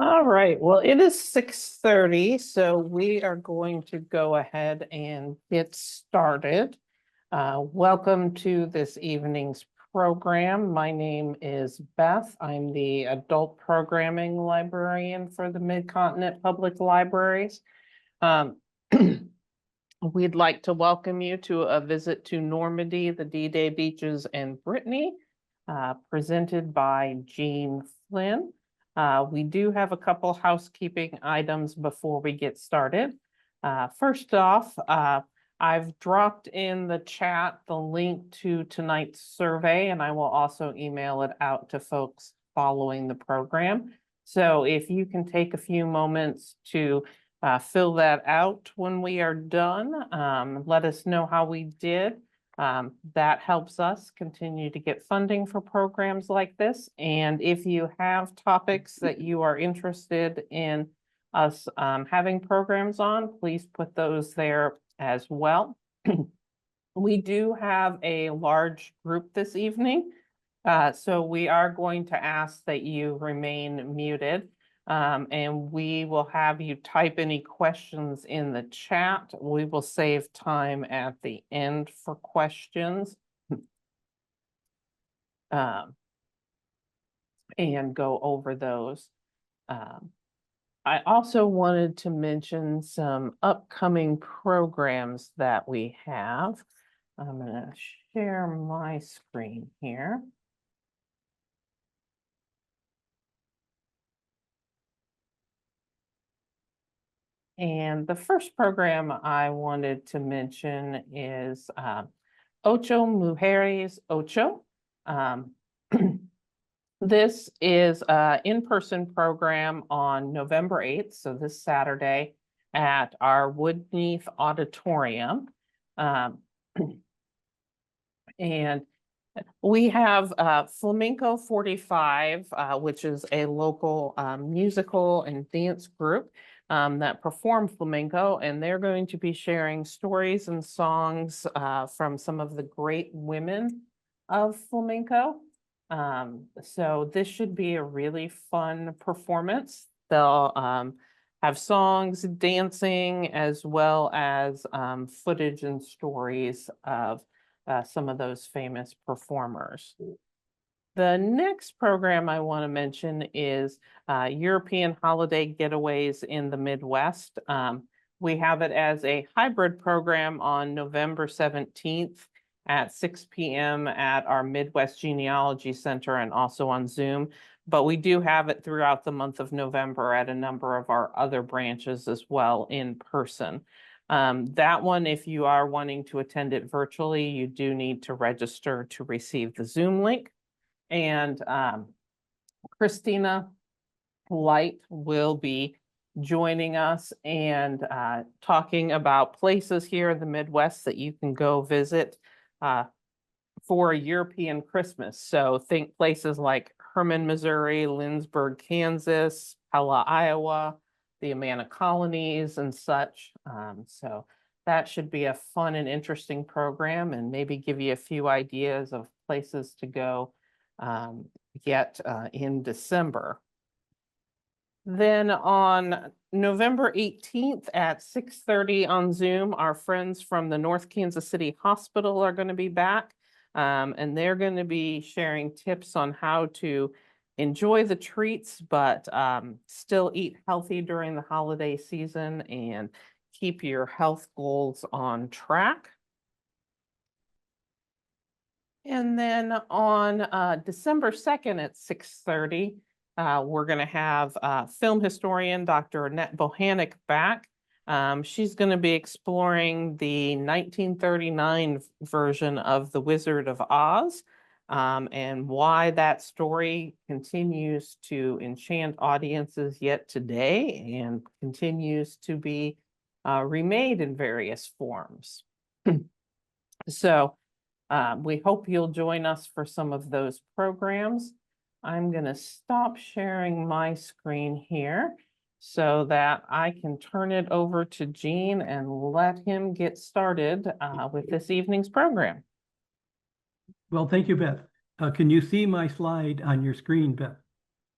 All right, well, it is 6:30, so we are going to go ahead and get started. Welcome to this evening's program. My name is Beth. I'm the adult programming librarian for the Mid-Continent Public Libraries. We'd like to welcome you to a visit to Normandy, the D-Day Beaches and Brittany, presented by Gene Flynn. We do have a couple housekeeping items before we get started. First off, I've dropped in the chat the link to tonight's survey, and I will also email it out to folks following the program. So if you can take a few moments to fill that out when we are done, let us know how we did. That helps us continue to get funding for programs like this. And if you have topics that you are interested in us having programs on, please put those there as well. We do have a large group this evening, so we are going to ask that you remain muted. And we will have you type any questions in the chat. We will save time at the end for questions. And go over those. I also wanted to mention some upcoming programs that we have. I'm going to share my screen here. And the first program I wanted to mention is Ocho Mujeres Ocho. This is an in-person program on November 8th, so this Saturday, at our Woodneath Auditorium. And we have Flamenco 45, which is a local musical and dance group that perform flamenco, and they're going to be sharing stories and songs from some of the great women of flamenco. So this should be a really fun performance. They'll have songs, dancing, as well as footage and stories of some of those famous performers. The next program I want to mention is European Holiday Getaways in the Midwest. We have it as a hybrid program on November 17th at 6 p.m. at our Midwest Genealogy Center and also on Zoom. But we do have it throughout the month of November at a number of our other branches as well in person. That one, if you are wanting to attend it virtually, you do need to register to receive the Zoom link. And Christina Light will be joining us and talking about places here in the Midwest that you can go visit for a European Christmas. So think places like Herman, Missouri, Lindsborg, Kansas, Pella, Iowa, the Amana colonies and such. So that should be a fun and interesting program and maybe give you a few ideas of places to go yet in December. Then on November 18th at 6:30 on Zoom, our friends from the North Kansas City Hospital are going to be back, and they're going to be sharing tips on how to enjoy the treats, but still eat healthy during the holiday season and keep your health goals on track. And then on December 2nd at 6:30, we're going to have film historian Dr. Annette Bohanec back. She's going to be exploring the 1939 version of The Wizard of Oz and why that story continues to enchant audiences yet today and continues to be remade in various forms. So we hope you'll join us for some of those programs. I'm going to stop sharing my screen here so that I can turn it over to Gene and let him get started with this evening's program. Well, thank you, Beth. Can you see my slide on your screen, Beth?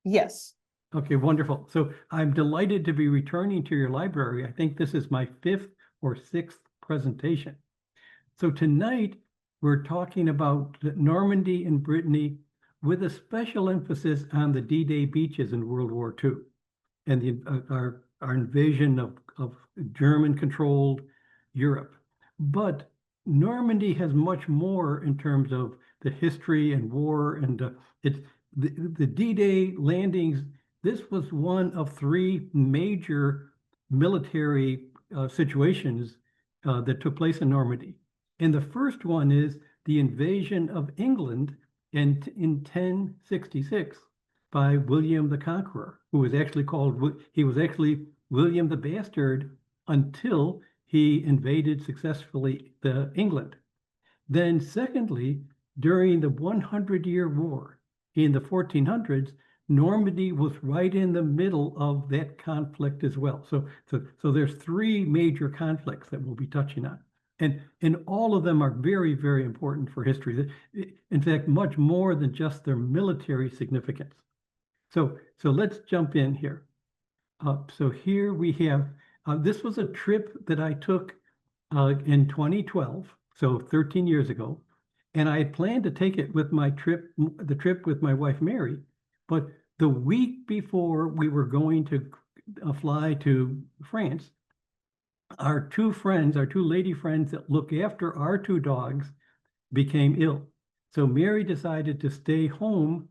Yes. Okay, wonderful. So I'm delighted to be returning to your library. I think this is my 5th or 6th presentation. So tonight we're talking about Normandy and Brittany with a special emphasis on the D-Day beaches in World War II and our invasion of German-controlled Europe. But Normandy has much more in terms of the history and war, and it's the D-Day landings. This was one of 3 major military situations that took place in Normandy. And the first one is the invasion of England in 1066 by William the Conqueror, who was actually William the Bastard until he invaded successfully England. Then secondly, during the 100-Year War in the 1400s, Normandy was right in the middle of that conflict as well. So there's 3 major conflicts that we'll be touching on. And all of them are very, very important for history. In fact, much more than just their military significance. So let's jump in here. So here we have, this was a trip that I took in 2012, so 13 years ago. And I had planned to take it with the trip with my wife, Mary. But the week before we were going to fly to France, our 2 lady friends that look after our 2 dogs became ill. So Mary decided to stay home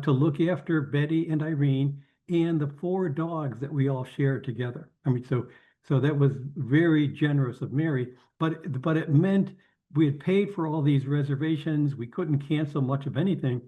to look after Betty and Irene and the 4 dogs that we all shared together. I mean, so that was very generous of Mary, but it meant we had paid for all these reservations. We couldn't cancel much of anything.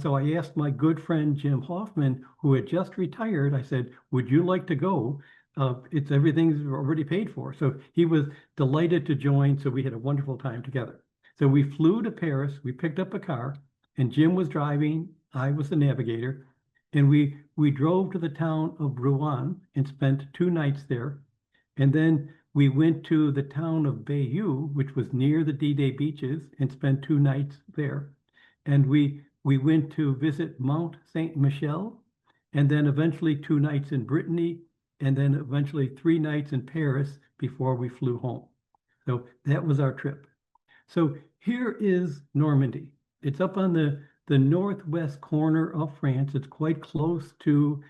So I asked my good friend Jim Hoffman, who had just retired, I said, would you like to go? Everything's already paid for. So he was delighted to join. So we had a wonderful time together. So we flew to Paris, we picked up a car, and Jim was driving, I was the navigator, and we drove to the town of Rouen and spent 2 nights there. And then we went to the town of Bayeux, which was near the D-Day beaches, and spent 2 nights there. And we went to visit Mont St. Michel, and then eventually 2 nights in Brittany, and then eventually 3 nights in Paris before we flew home. So that was our trip. So here is Normandy. It's up on the northwest corner of France. It's quite close to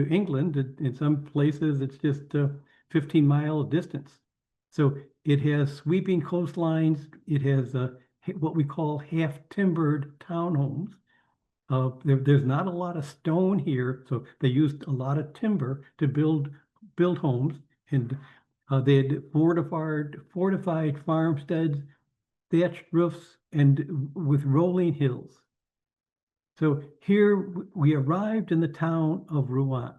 England. In some places, it's just 15-mile distance. So it has sweeping coastlines. It has what we call half-timbered townhomes. There's not a lot of stone here, so they used a lot of timber to build homes, and they had fortified farmsteads, thatched roofs, and with rolling hills. So here we arrived in the town of Rouen,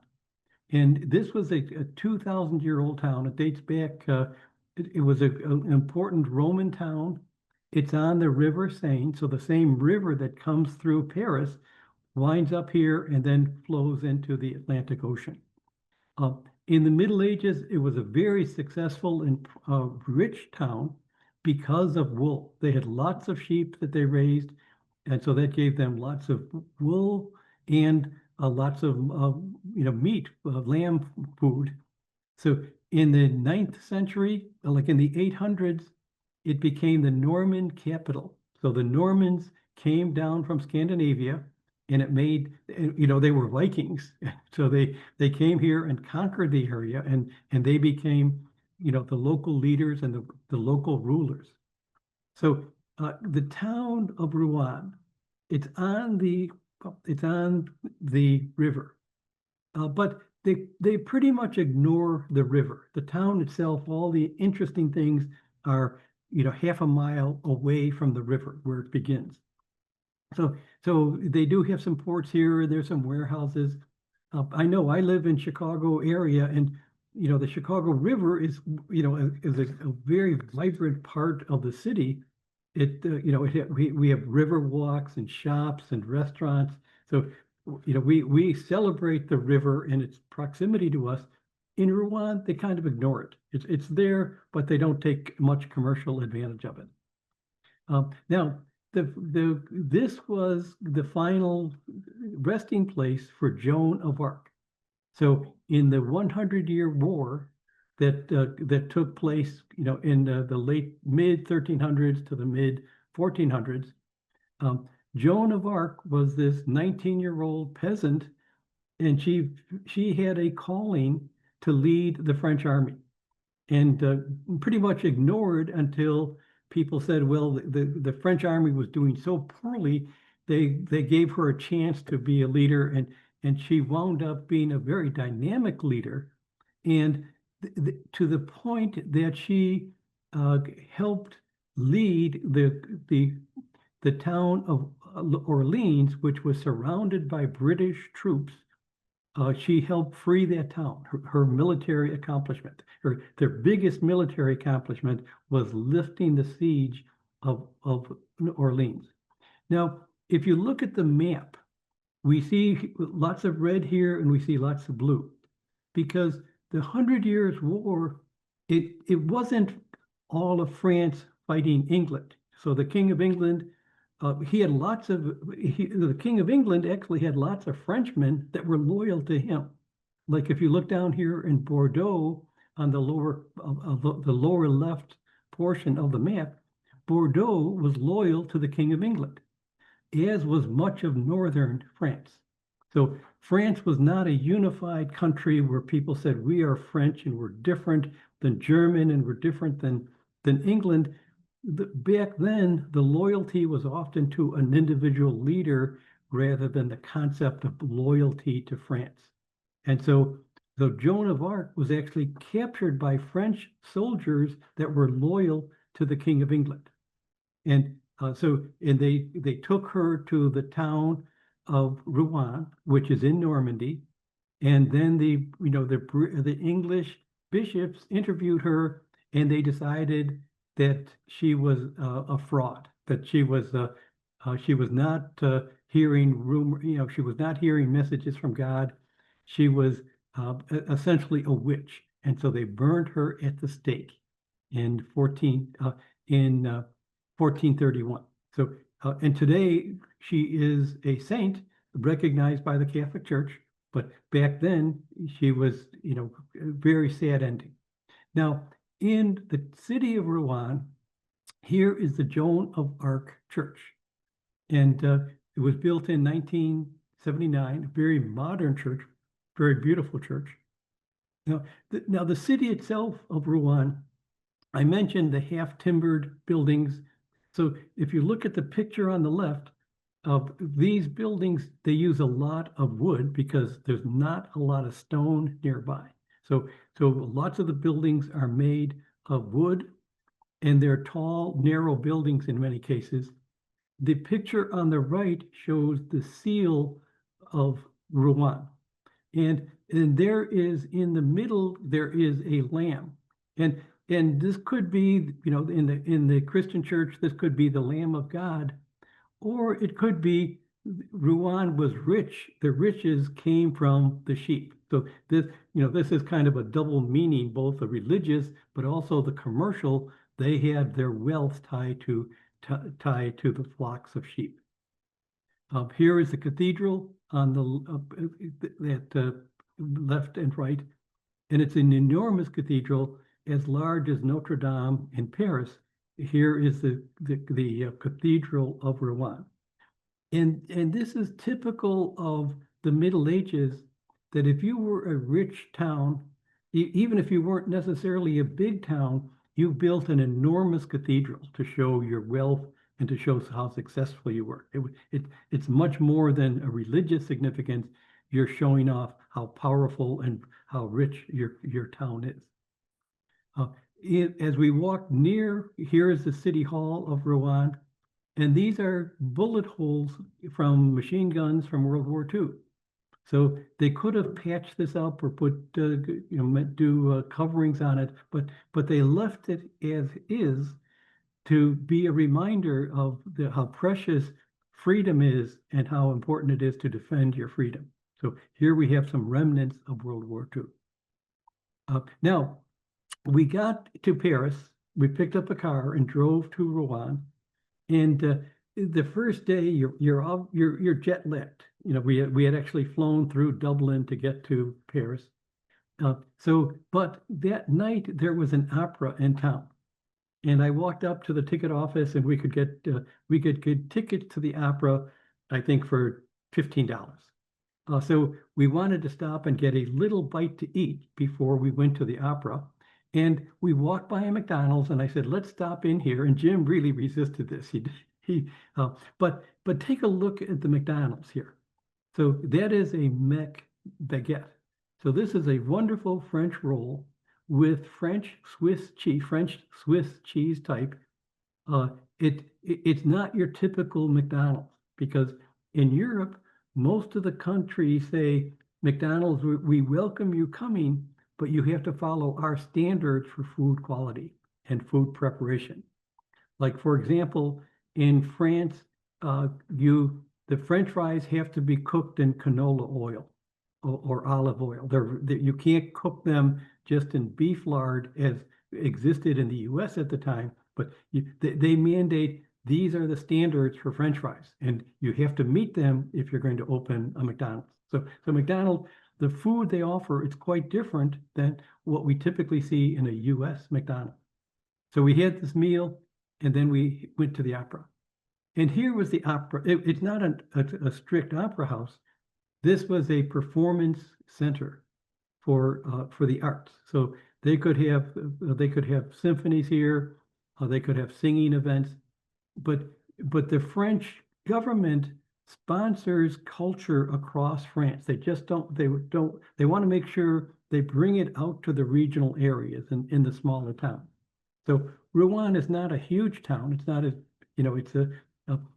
and this was a 2,000-year-old town. It dates back. It was an important Roman town. It's on the River Seine, so the same river that comes through Paris winds up here and then flows into the Atlantic Ocean. In the Middle Ages, it was a very successful and rich town because of wool. They had lots of sheep that they raised, and so that gave them lots of wool and lots of meat, lamb food. So in the 9th century, like in the 800s, it became the Norman capital. So the Normans came down from Scandinavia, and it made, they were Vikings. So they came here and conquered the area, and they became, the local leaders and the local rulers. So the town of Rouen, it's on the river, but they pretty much ignore the river. The town itself, all the interesting things are half a mile away from the river where it begins. So they do have some ports here. There's some warehouses. I know I live in Chicago area, and the Chicago River is a very vibrant part of the city. We have river walks and shops and restaurants. So we celebrate the river and its proximity to us. In Rouen, they kind of ignore it. It's there, but they don't take much commercial advantage of it. Now, this was the final resting place for Joan of Arc. So in the 100-year war that took place, in the late mid 1300s to the mid 1400s, Joan of Arc was this 19-year-old peasant, and she had a calling to lead the French army, and pretty much ignored until people said, well, the French army was doing so poorly, they gave her a chance to be a leader, and she wound up being a very dynamic leader, and to the point that she helped lead the town of Orleans, which was surrounded by British troops. She helped free that town. Her military accomplishment, their biggest military accomplishment, was lifting the siege of Orleans. Now, if you look at the map, we see lots of red here and we see lots of blue, because the 100 Years' War, it wasn't all of France fighting England. So the King of England, the King of England actually had lots of Frenchmen that were loyal to him. Like if you look down here in Bordeaux on the lower left portion of the map, Bordeaux was loyal to the King of England, as was much of northern France. So France was not a unified country where people said, we are French and we're different than German and we're different than England. Back then, the loyalty was often to an individual leader rather than the concept of loyalty to France. And so Joan of Arc was actually captured by French soldiers that were loyal to the King of England. And they took her to the town of Rouen, which is in Normandy. And then the English bishops interviewed her, and they decided that she was a fraud, that she was not hearing rumor, she was not hearing messages from God. She was essentially a witch, and so they burned her at the stake in 1431. So and today she is a saint recognized by the Catholic Church, but back then she was, a very sad ending. Now, in the city of Rouen, here is the Joan of Arc Church. And it was built in 1979, a very modern church, very beautiful church. Now, the city itself of Rouen, I mentioned the half-timbered buildings. So if you look at the picture on the left of these buildings, they use a lot of wood because there's not a lot of stone nearby. So lots of the buildings are made of wood, and they're tall, narrow buildings in many cases. The picture on the right shows the seal of Rouen. And there is, in the middle, there is a lamb. And this could be, in the Christian church, this could be the Lamb of God, or it could be Rouen was rich. The riches came from the sheep. So this is kind of a double meaning, both the religious, but also the commercial. They had their wealth tied to the flocks of sheep. Here is the cathedral on the left and right, and it's an enormous cathedral, as large as Notre Dame in Paris. Here is the Cathedral of Rouen. And this is typical of the Middle Ages, that if you were a rich town, even if you weren't necessarily a big town, you built an enormous cathedral to show your wealth and to show how successful you were. It's much more than a religious significance. You're showing off how powerful and how rich your town is. As we walk near, here is the City Hall of Rouen, and these are bullet holes from machine guns from World War II. So they could have patched this up or put coverings on it, but they left it as is to be a reminder of how precious freedom is and how important it is to defend your freedom. So here we have some remnants of World War II. Now, we got to Paris, we picked up a car and drove to Rouen. And the first day you're jet lagged. You know, we had actually flown through Dublin to get to Paris. But that night there was an opera in town. And I walked up to the ticket office and we could get tickets to the opera, I think for $15. So we wanted to stop and get a little bite to eat before we went to the opera. And we walked by a McDonald's and I said, let's stop in here. And Jim really resisted this. But take a look at the McDonald's here. So that is a Mec baguette. So this is a wonderful French roll with French Swiss cheese type. It's not your typical McDonald's, because in Europe, most of the countries say, McDonald's, we welcome you coming, but you have to follow our standards for food quality and food preparation. Like, for example, in France, the French fries have to be cooked in canola oil or olive oil. You can't cook them just in beef lard as existed in the US at the time, but they mandate these are the standards for French fries, and you have to meet them if you're going to open a McDonald's. So McDonald's, the food they offer, it's quite different than what we typically see in a US McDonald's. So we had this meal, and then we went to the opera. And here was the opera. It's not a strict opera house. This was a performance center for the arts. So they could have symphonies here, they could have singing events, but the French government sponsors culture across France. They want to make sure they bring it out to the regional areas in the smaller towns. So Rouen is not a huge town. It's not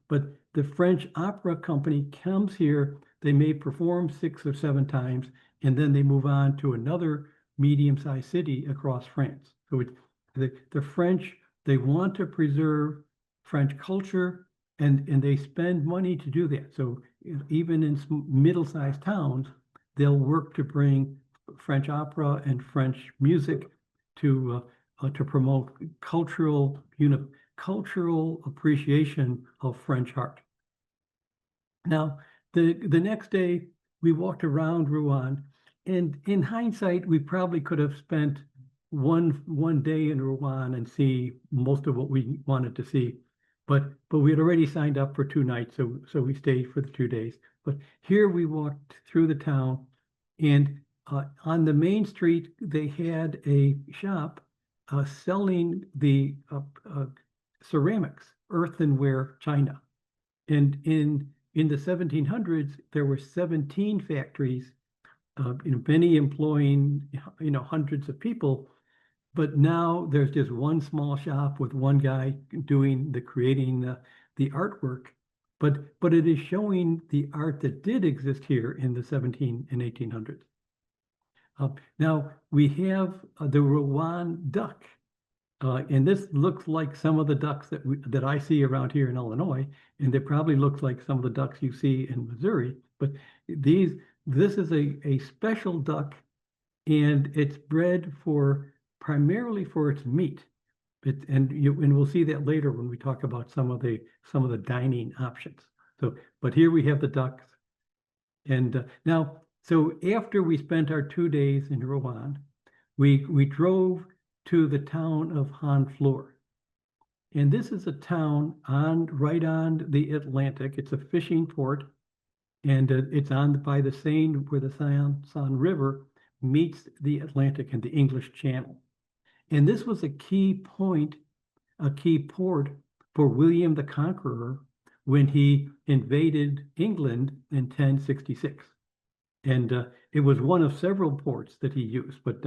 but the French Opera Company comes here. They may perform 6 or 7 times, and then they move on to another medium-sized city across France. So the French, they want to preserve French culture, and they spend money to do that. So even in middle-sized towns, they'll work to bring French opera and French music to promote cultural appreciation of French art. Now, the next day we walked around Rouen, and in hindsight, we probably could have spent one day in Rouen and see most of what we wanted to see, but we had already signed up for 2 nights, so we stayed for the 2 days. But here we walked through the town, and on the main street they had a shop selling the ceramics, earthenware china. And in the 1700s, there were 17 factories, many employing hundreds of people. But now there's just one small shop with one guy creating the artwork. But it is showing the art that did exist here in the 17 and 1800s. Now we have the Rouen duck. And this looks like some of the ducks that I see around here in Illinois, and it probably looks like some of the ducks you see in Missouri. But this is a special duck, and it's bred primarily for its meat. And we'll see that later when we talk about some of the dining options. But here we have the ducks, and now so after we spent our 2 days in Rouen, we drove to the town of Honfleur. And this is a town right on the Atlantic. It's a fishing port, and it's by the Seine, where the Seine River meets the Atlantic and the English Channel. And this was a key port for William the Conqueror when he invaded England in 1066. And it was one of several ports that he used, but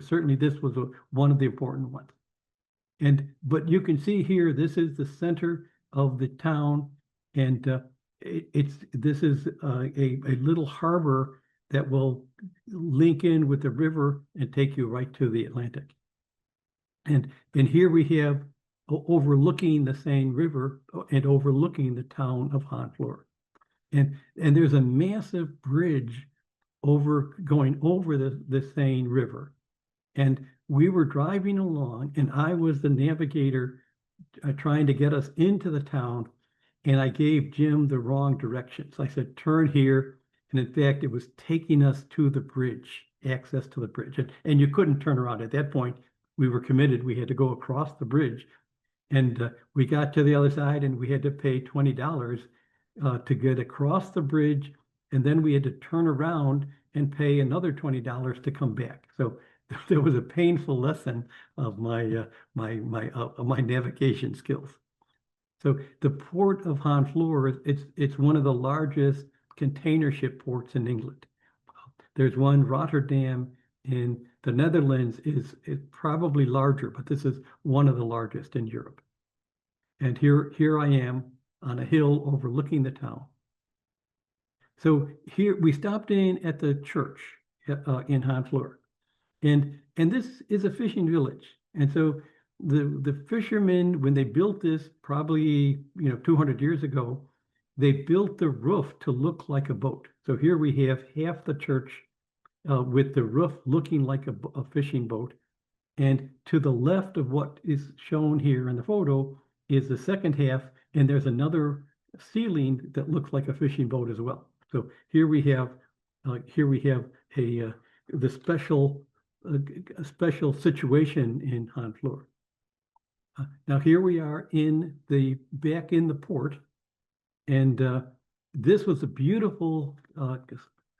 certainly this was one of the important ones. But you can see here, this is the center of the town, and this is a little harbor that will link in with the river and take you right to the Atlantic. And here we have overlooking the Seine River and overlooking the town of Honfleur. And there's a massive bridge going over the Seine River. And we were driving along, and I was the navigator trying to get us into the town. and I gave Jim the wrong directions. I said, turn here. And in fact, it was taking us to the bridge, access to the bridge. And you couldn't turn around. At that point, we were committed. We had to go across the bridge. And we got to the other side and we had to pay $20 to get across the bridge. And then we had to turn around and pay another $20 to come back. So there was a painful lesson of my navigation skills. So the port of Honfleur, it's one of the largest container ship ports in England. There's one, Rotterdam, in the Netherlands is probably larger, but this is one of the largest in Europe. And here I am on a hill overlooking the town. So here we stopped in at the church in Honfleur, and this is a fishing village. And so the fishermen, when they built this, probably 200 years ago, they built the roof to look like a boat. So here we have half the church with the roof looking like a fishing boat, and to the left of what is shown here in the photo is the second half, and there's another ceiling that looks like a fishing boat as well. So here we have the special situation in Honfleur. Now here we are back in the port, and this was a beautiful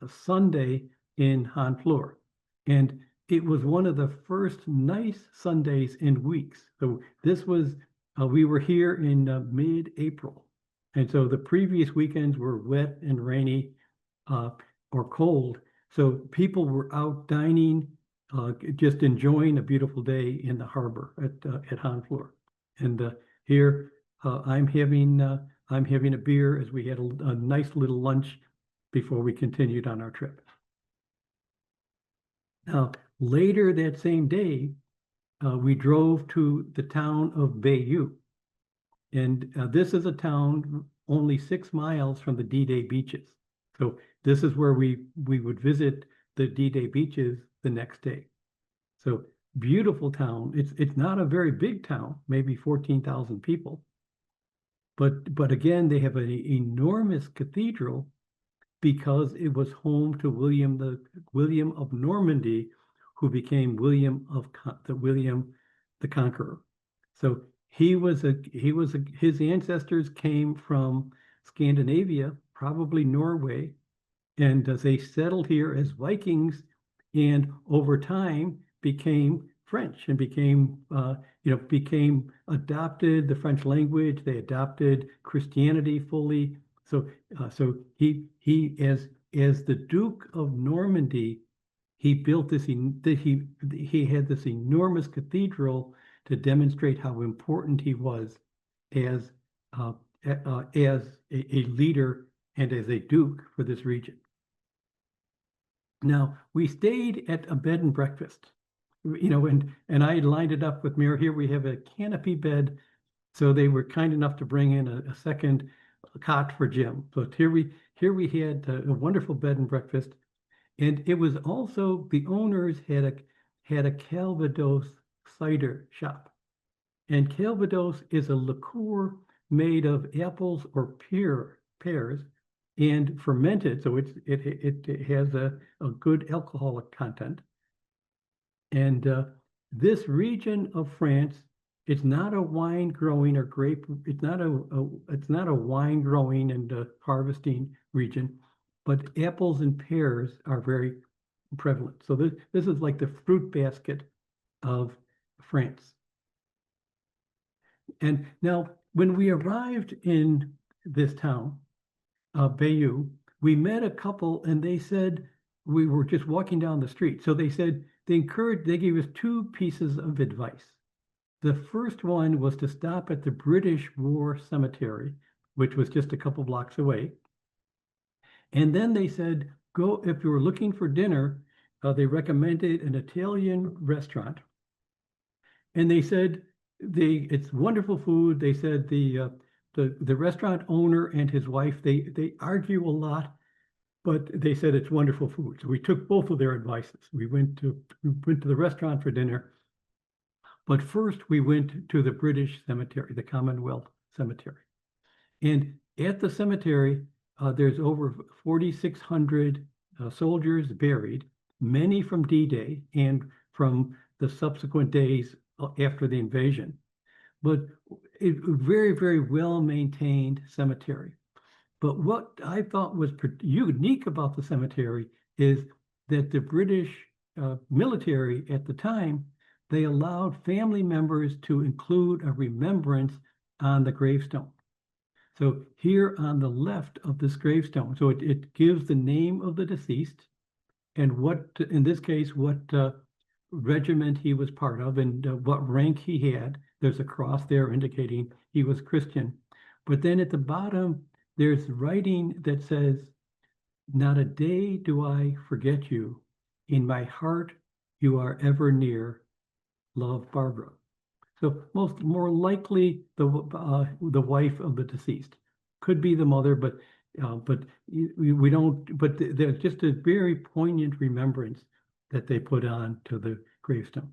Sunday in Honfleur, and it was one of the first nice Sundays in weeks. So this was we were here in mid-April, and so the previous weekends were wet and rainy or cold. So people were out dining, just enjoying a beautiful day in the harbor at Honfleur. And here I'm having a beer as we had a nice little lunch before we continued on our trip. Now, later that same day, we drove to the town of Bayeux. And this is a town only 6 miles from the D-Day beaches. So this is where we would visit the D-Day beaches the next day. So beautiful town. It's not a very big town, maybe 14,000 people. But again, they have an enormous cathedral because it was home to William of Normandy, who became William the Conqueror. So his ancestors came from Scandinavia, probably Norway, and they settled here as Vikings, and over time became French and became adopted the French language. They adopted Christianity fully. So he as the Duke of Normandy, he built this. He had this enormous cathedral to demonstrate how important he was as a leader and as a duke for this region. Now we stayed at a bed and breakfast, and I lined it up with Mary. Here we have a canopy bed, so they were kind enough to bring in a second cot for Jim. So here we had a wonderful bed and breakfast, and it was also the owners had a Calvados cider shop, and Calvados is a liqueur made of apples or pears and fermented, so it has a good alcoholic content. And this region of France, it's not a wine growing or grape. It's not a wine growing and harvesting region, but apples and pears are very prevalent. So this is like the fruit basket of France. And now, when we arrived in this town, Bayeux, we met a couple, and they said we were just walking down the street. So they said they gave us 2 pieces of advice. The first one was to stop at the British War Cemetery, which was just a couple blocks away. And then they said, if you were looking for dinner, they recommended an Italian restaurant. And they said, it's wonderful food. They said the restaurant owner and his wife, they argue a lot, but they said it's wonderful food. So we took both of their advices. We went to the restaurant for dinner, but first we went to the British cemetery, the Commonwealth Cemetery. And at the cemetery, there's over 4,600 soldiers buried, many from D-Day and from the subsequent days after the invasion. But a very, very well-maintained cemetery. But what I thought was unique about the cemetery is that the British military at the time, they allowed family members to include a remembrance on the gravestone. So here on the left of this gravestone, so it gives the name of the deceased and what, in this case, what regiment he was part of and what rank he had. There's a cross there indicating he was Christian. But then at the bottom, there's writing that says, "Not a day do I forget you. In my heart, you are ever near. Love, Barbara." So more likely the wife of the deceased. Could be the mother, but we don't. But there's just a very poignant remembrance that they put on to the gravestone.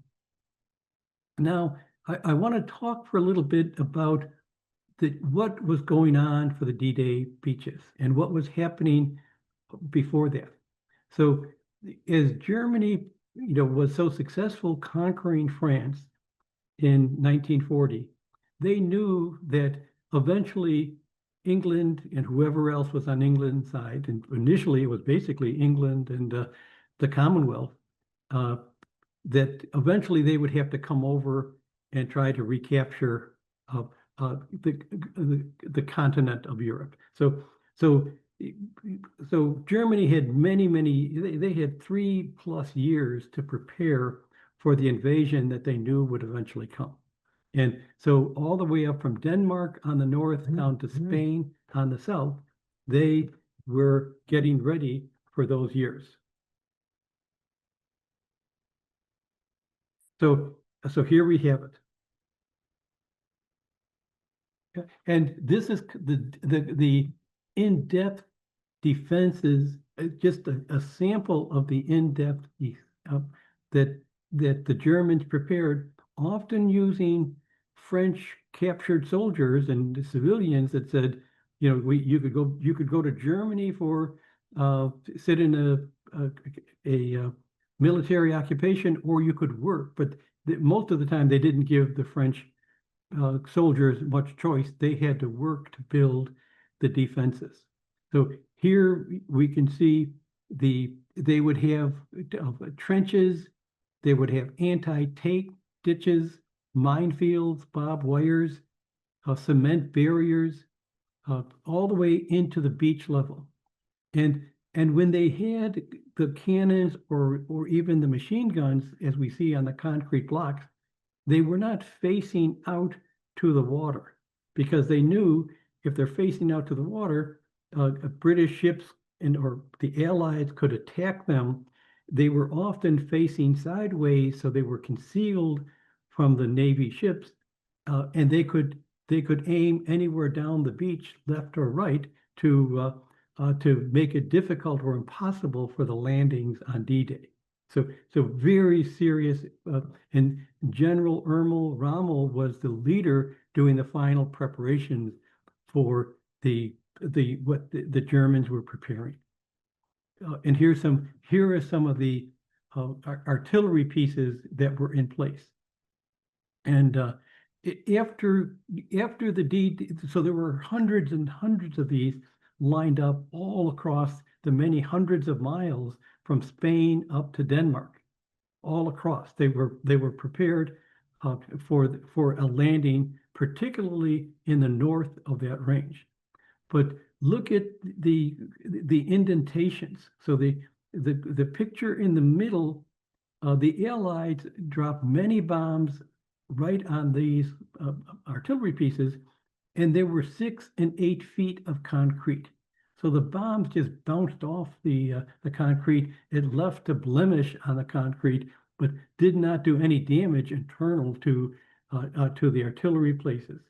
Now I want to talk for a little bit about what was going on for the D-Day beaches and what was happening before that. So as Germany, was so successful conquering France in 1940, they knew that eventually England and whoever else was on England's side, and initially it was basically England and the Commonwealth, that eventually they would have to come over and try to recapture the continent of Europe. So Germany had they had 3+ years to prepare for the invasion that they knew would eventually come. And so all the way up from Denmark on the north down to Spain on the south, they were getting ready for those years. So here we have it. And this is the in-depth defenses, just a sample of the in-depth that the Germans prepared, often using French captured soldiers and civilians that said, you could go to Germany for sit in a military occupation, or you could work. But most of the time, they didn't give the French soldiers much choice. They had to work to build the defenses. So here we can see they would have trenches, they would have anti-tank ditches, minefields, barbed wires, cement barriers, all the way into the beach level. And when they had the cannons or even the machine guns, as we see on the concrete blocks, they were not facing out to the water, because they knew if they're facing out to the water, British ships or the Allies could attack them. They were often facing sideways, so they were concealed from the Navy ships, and they could aim anywhere down the beach, left or right, to make it difficult or impossible for the landings on D-Day. So very serious, and General Rommel was the leader doing the final preparations for what the Germans were preparing. And here are some of the artillery pieces that were in place. And after the D, so there were hundreds and hundreds of these lined up all across the many hundreds of miles from Spain up to Denmark, all across. They were prepared for a landing, particularly in the north of that range. But look at the indentations. So the picture in the middle, the Allies dropped many bombs right on these artillery pieces, and there were 6 and 8 feet of concrete. So the bombs just bounced off the concrete. It left a blemish on the concrete, but did not do any damage internal to the artillery places.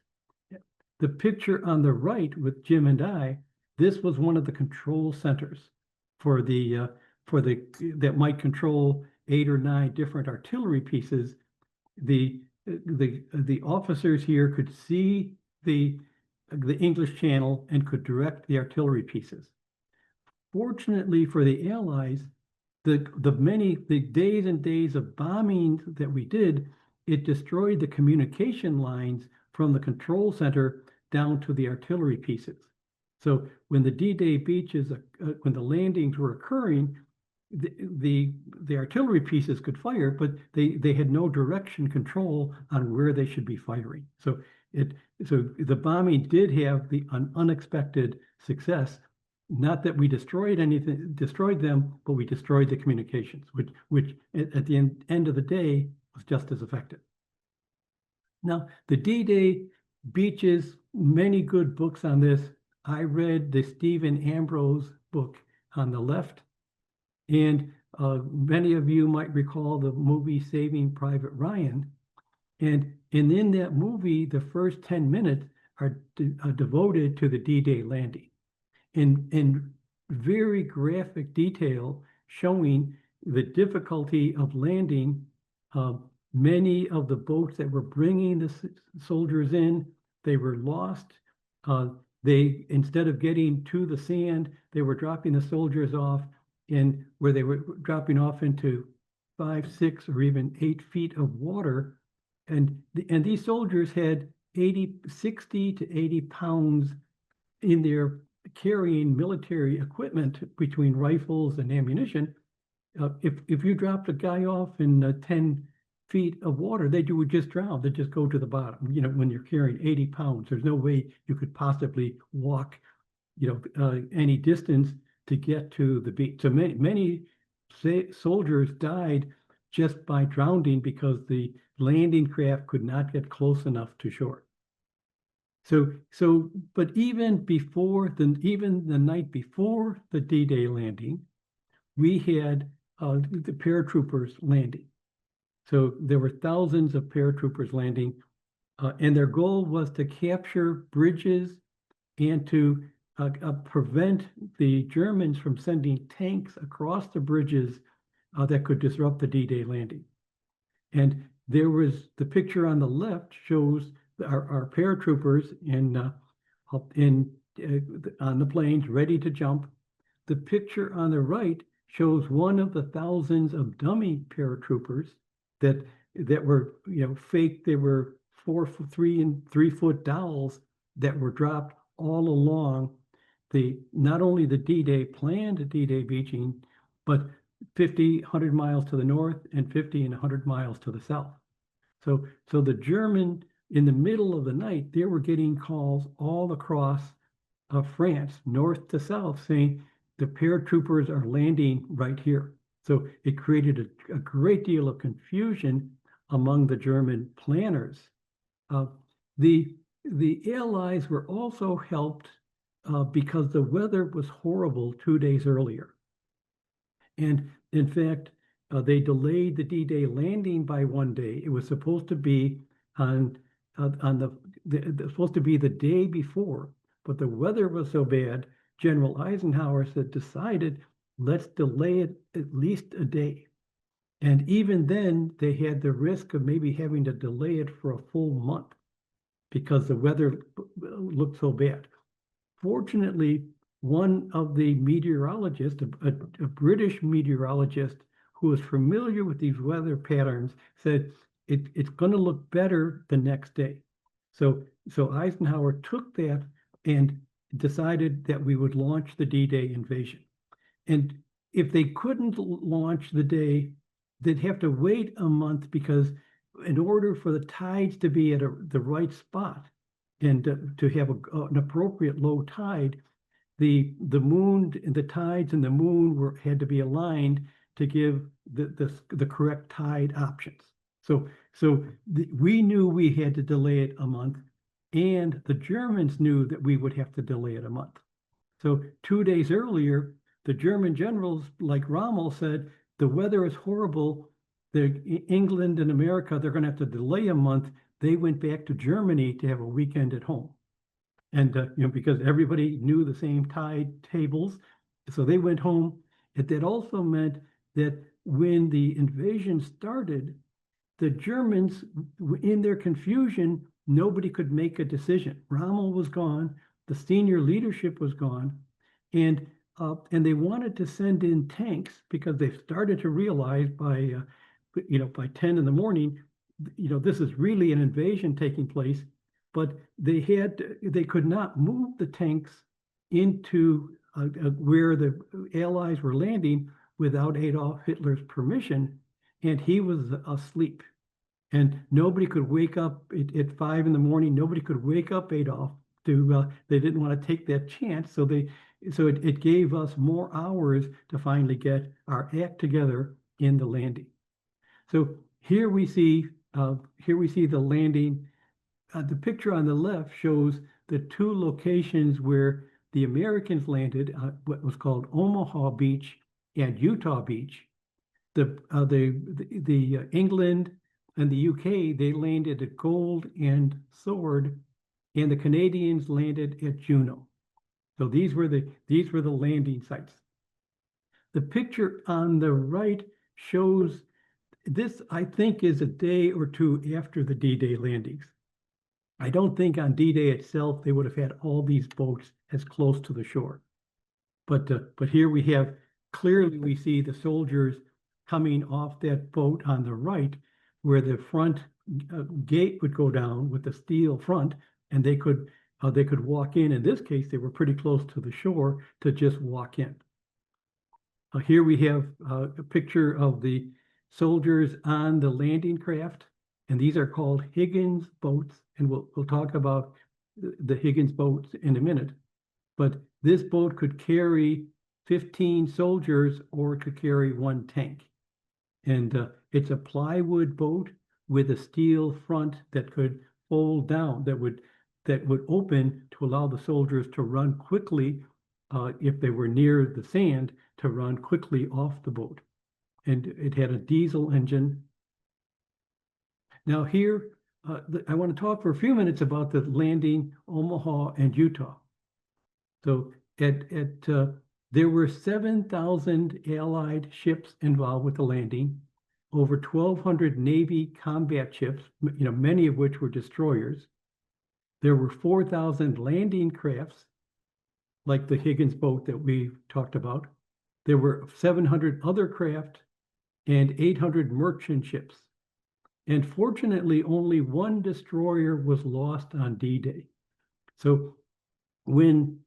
The picture on the right with Jim and I, this was one of the control centers for that might control 8 or 9 different artillery pieces. The officers here could see the the English Channel and could direct the artillery pieces. Fortunately for the Allies, the days and days of bombing that we did, it destroyed the communication lines from the control center down to the artillery pieces. So when the D-Day beaches, when the landings were occurring, the artillery pieces could fire, but they had no direction control on where they should be firing. So the bombing did have an unexpected success. Not that we destroyed them, but we destroyed the communications, which at the end of the day was just as effective. Now, the D-Day beaches, many good books on this. I read the Stephen Ambrose book on the left, and many of you might recall the movie Saving Private Ryan. And in that movie, the first 10 minutes are devoted to the D-Day landing in very graphic detail, showing the difficulty of landing. Many of the boats that were bringing the soldiers in, they were lost. They, instead of getting to the sand, they were dropping the soldiers off in where they were dropping off into 5, 6, or even 8 feet of water. And these soldiers had 60 to 80 pounds in their carrying military equipment between rifles and ammunition. If you dropped a guy off in 10 feet of water, they would just drown. They'd just go to the bottom. You know, when you're carrying 80 pounds, there's no way you could possibly walk, any distance to get to the beach. So many soldiers died just by drowning because the landing craft could not get close enough to shore. But even the night before the D-Day landing, we had the paratroopers landing. So there were thousands of paratroopers landing, and their goal was to capture bridges and to prevent the Germans from sending tanks across the bridges that could disrupt the D-Day landing. And there was the picture on the left shows our paratroopers on the planes ready to jump. The picture on the right shows one of the thousands of dummy paratroopers that were fake. They were 3 and 3 foot dowels that were dropped all along not only the D-Day planned D-Day beaching, but 50, 100 miles to the north and 50 and 100 miles to the south. So the German, in the middle of the night, they were getting calls all across France, north to south, saying the paratroopers are landing right here. So it created a great deal of confusion among the German planners. The Allies were also helped because the weather was horrible 2 days earlier. And in fact, they delayed the D-Day landing by 1 day. It was supposed to be supposed to be the day before, but the weather was so bad, General Eisenhower decided, let's delay it at least a day. And even then, they had the risk of maybe having to delay it for a full month because the weather looked so bad. Fortunately, one of the meteorologists, a British meteorologist who was familiar with these weather patterns, said it's going to look better the next day. So Eisenhower took that and decided that we would launch the D-Day invasion. And if they couldn't launch the day, they'd have to wait a month, because in order for the tides to be at the right spot and to have an appropriate low tide, the moon, the tides and the moon had to be aligned to give the correct tide options. So we knew we had to delay it a month, and the Germans knew that we would have to delay it a month. So 2 days earlier, the German generals, like Rommel, said, the weather is horrible. England and America, they're going to have to delay a month. They went back to Germany to have a weekend at home. And because everybody knew the same tide tables, so they went home. And that also meant that when the invasion started, the Germans, in their confusion, nobody could make a decision. Rommel was gone, the senior leadership was gone, and they wanted to send in tanks because they started to realize by 10 in the morning, this is really an invasion taking place, but they could not move the tanks into where the Allies were landing without Adolf Hitler's permission, and he was asleep. And nobody could wake up at 5 in the morning. Nobody could wake up Adolf. They didn't want to take that chance, so it gave us more hours to finally get our act together in the landing. So here we see the landing. The picture on the left shows the two locations where the Americans landed, what was called Omaha Beach and Utah Beach. The England and the UK, they landed at Gold and Sword, and the Canadians landed at Juno. So these were the landing sites. The picture on the right shows this, I think, is a day or two after the D-Day landings. I don't think on D-Day itself they would have had all these boats as close to the shore. But here we have, clearly we see the soldiers coming off that boat on the right, where the front gate would go down with the steel front, and they could walk in. In this case, they were pretty close to the shore to just walk in. Here we have a picture of the soldiers on the landing craft, and these are called Higgins boats, and we'll talk about the Higgins boats in a minute. But this boat could carry 15 soldiers, or it could carry one tank. And it's a plywood boat with a steel front that could fold down, that would open to allow the soldiers to run quickly if they were near the sand, to run quickly off the boat. And it had a diesel engine. Now here, I want to talk for a few minutes about the landing Omaha and Utah. So there were 7,000 Allied ships involved with the landing, over 1,200 Navy combat ships, many of which were destroyers. There were 4,000 landing crafts, like the Higgins boat that we talked about. There were 700 other craft and 800 merchant ships. And fortunately, only one destroyer was lost on D-Day. So when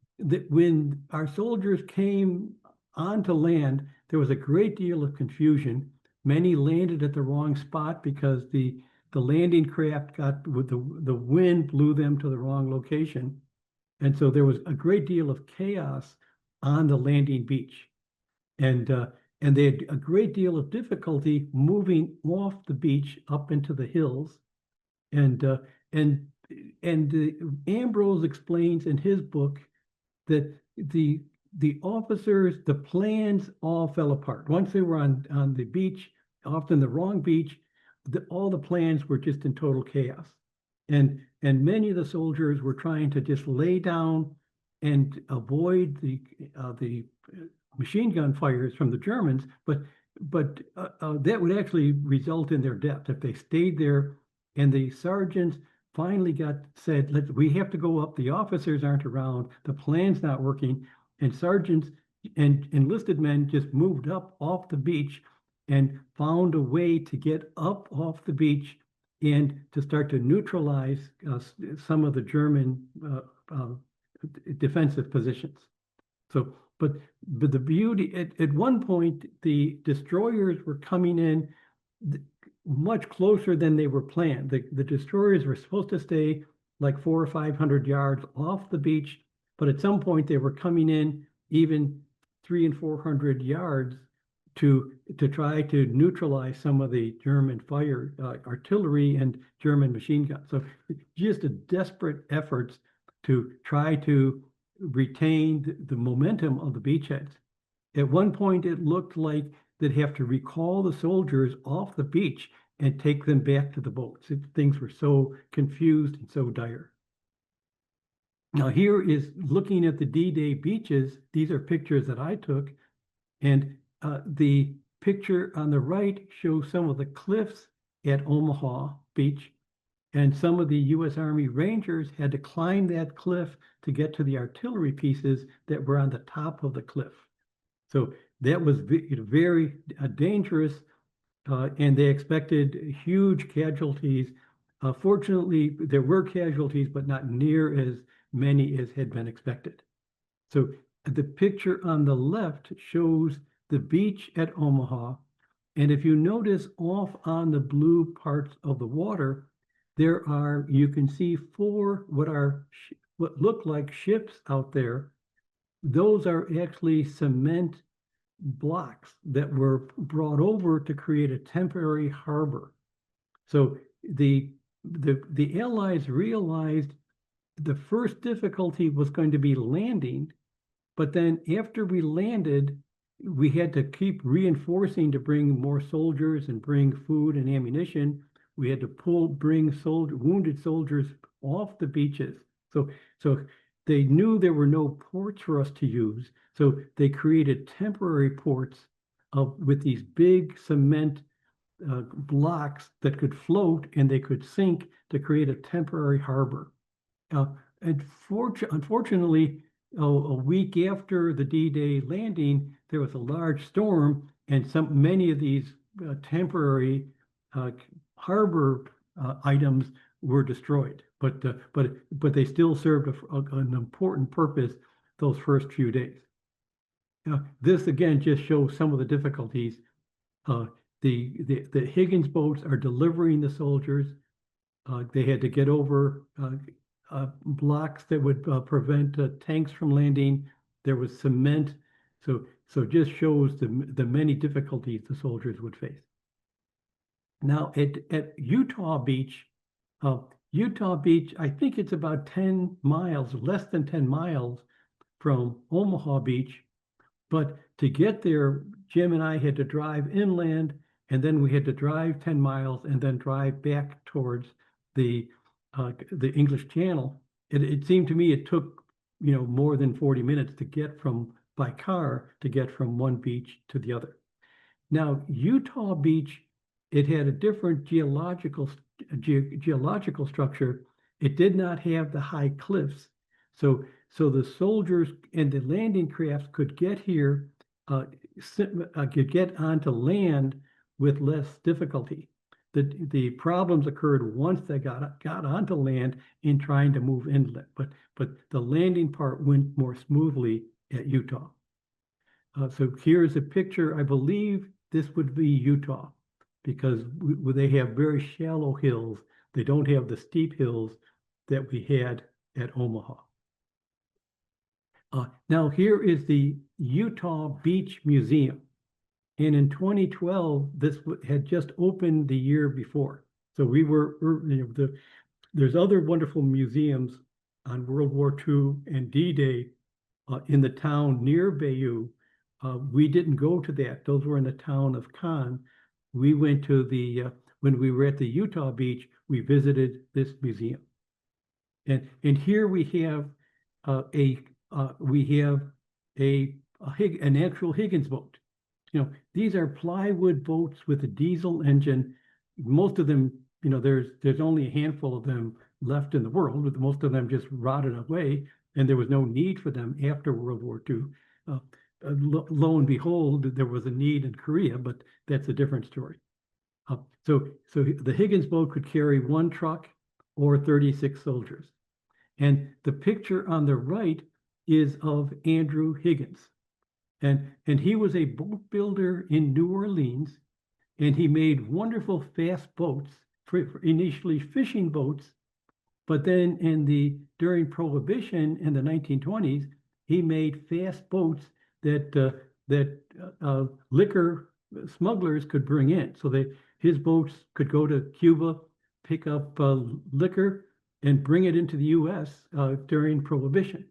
our soldiers came onto land, there was a great deal of confusion. Many landed at the wrong spot because the landing craft the wind blew them to the wrong location. And so there was a great deal of chaos on the landing beach. And they had a great deal of difficulty moving off the beach up into the hills. And Ambrose explains in his book that the officers, the plans all fell apart. Once they were on the beach, often the wrong beach, all the plans were just in total chaos. And many of the soldiers were trying to just lay down and avoid the machine gun fires from the Germans, but that would actually result in their death if they stayed there. And the sergeants finally said, we have to go up. The officers aren't around. The plan's not working. And sergeants and enlisted men just moved up off the beach and found a way to get up off the beach and to start to neutralize some of the German defensive positions. So, but the beauty, at one point, the destroyers were coming in much closer than they were planned. The destroyers were supposed to stay like 400 or 500 yards off the beach, but at some point they were coming in even 300 and 400 yards to try to neutralize some of the German fire, artillery and German machine guns. So just a desperate efforts to try to retain the momentum of the beachheads. At one point, it looked like they'd have to recall the soldiers off the beach and take them back to the boats. Things were so confused and so dire. Now here is looking at the D-Day beaches. These are pictures that I took, and the picture on the right shows some of the cliffs at Omaha Beach, And some of the U.S. Army Rangers had to climb that cliff to get to the artillery pieces that were on the top of the cliff. So that was very dangerous, and they expected huge casualties. Fortunately, there were casualties, but not near as many as had been expected. So the picture on the left shows the beach at Omaha. And if you notice off on the blue parts of the water, you can see four what look like ships out there. Those are actually cement blocks that were brought over to create a temporary harbor. So the Allies realized the first difficulty was going to be landing, but then after we landed, we had to keep reinforcing to bring more soldiers and bring food and ammunition. We had to bring wounded soldiers off the beaches. So they knew there were no ports for us to use. So they created temporary ports with these big cement blocks that could float and they could sink to create a temporary harbor. Unfortunately, a week after the D-Day landing, there was a large storm, and many of these temporary harbor items were destroyed. But they still served an important purpose those first few days. This again just shows some of the difficulties. The Higgins boats are delivering the soldiers. They had to get over blocks that would prevent tanks from landing. There was cement. So just shows the many difficulties the soldiers would face. Now at Utah Beach, I think it's about 10 miles, less than 10 miles from Omaha Beach. But to get there, Jim and I had to drive inland, and then we had to drive 10 miles and then drive back towards the English Channel. It seemed to me it took more than 40 minutes to get by car to get from one beach to the other. Now Utah Beach, it had a different geological structure. It did not have the high cliffs, so the soldiers and the landing crafts could get here, could get onto land with less difficulty. The problems occurred once they got onto land in trying to move inland, but the landing part went more smoothly at Utah. So here's a picture. I believe this would be Utah, because they have very shallow hills. They don't have the steep hills that we had at Omaha. Now here is the Utah Beach Museum. And in 2012, this had just opened the year before. So we were, there's other wonderful museums on World War II and D-Day in the town near Bayeux. We didn't go to that. Those were in the town of Cannes. We went to when we were at the Utah Beach, we visited this museum. And here we have an actual Higgins boat. These are plywood boats with a diesel engine. Most of them, there's only a handful of them left in the world, but most of them just rotted away, and there was no need for them after World War II. Lo and behold, there was a need in Korea, but that's a different story. So the Higgins boat could carry one truck or 36 soldiers. And the picture on the right is of Andrew Higgins. And he was a boat builder in New Orleans, and he made wonderful fast boats, for initially fishing boats, but then during Prohibition in the 1920s, he made fast boats that liquor smugglers could bring in. So his boats could go to Cuba, pick up liquor, and bring it into the U.S. During Prohibition.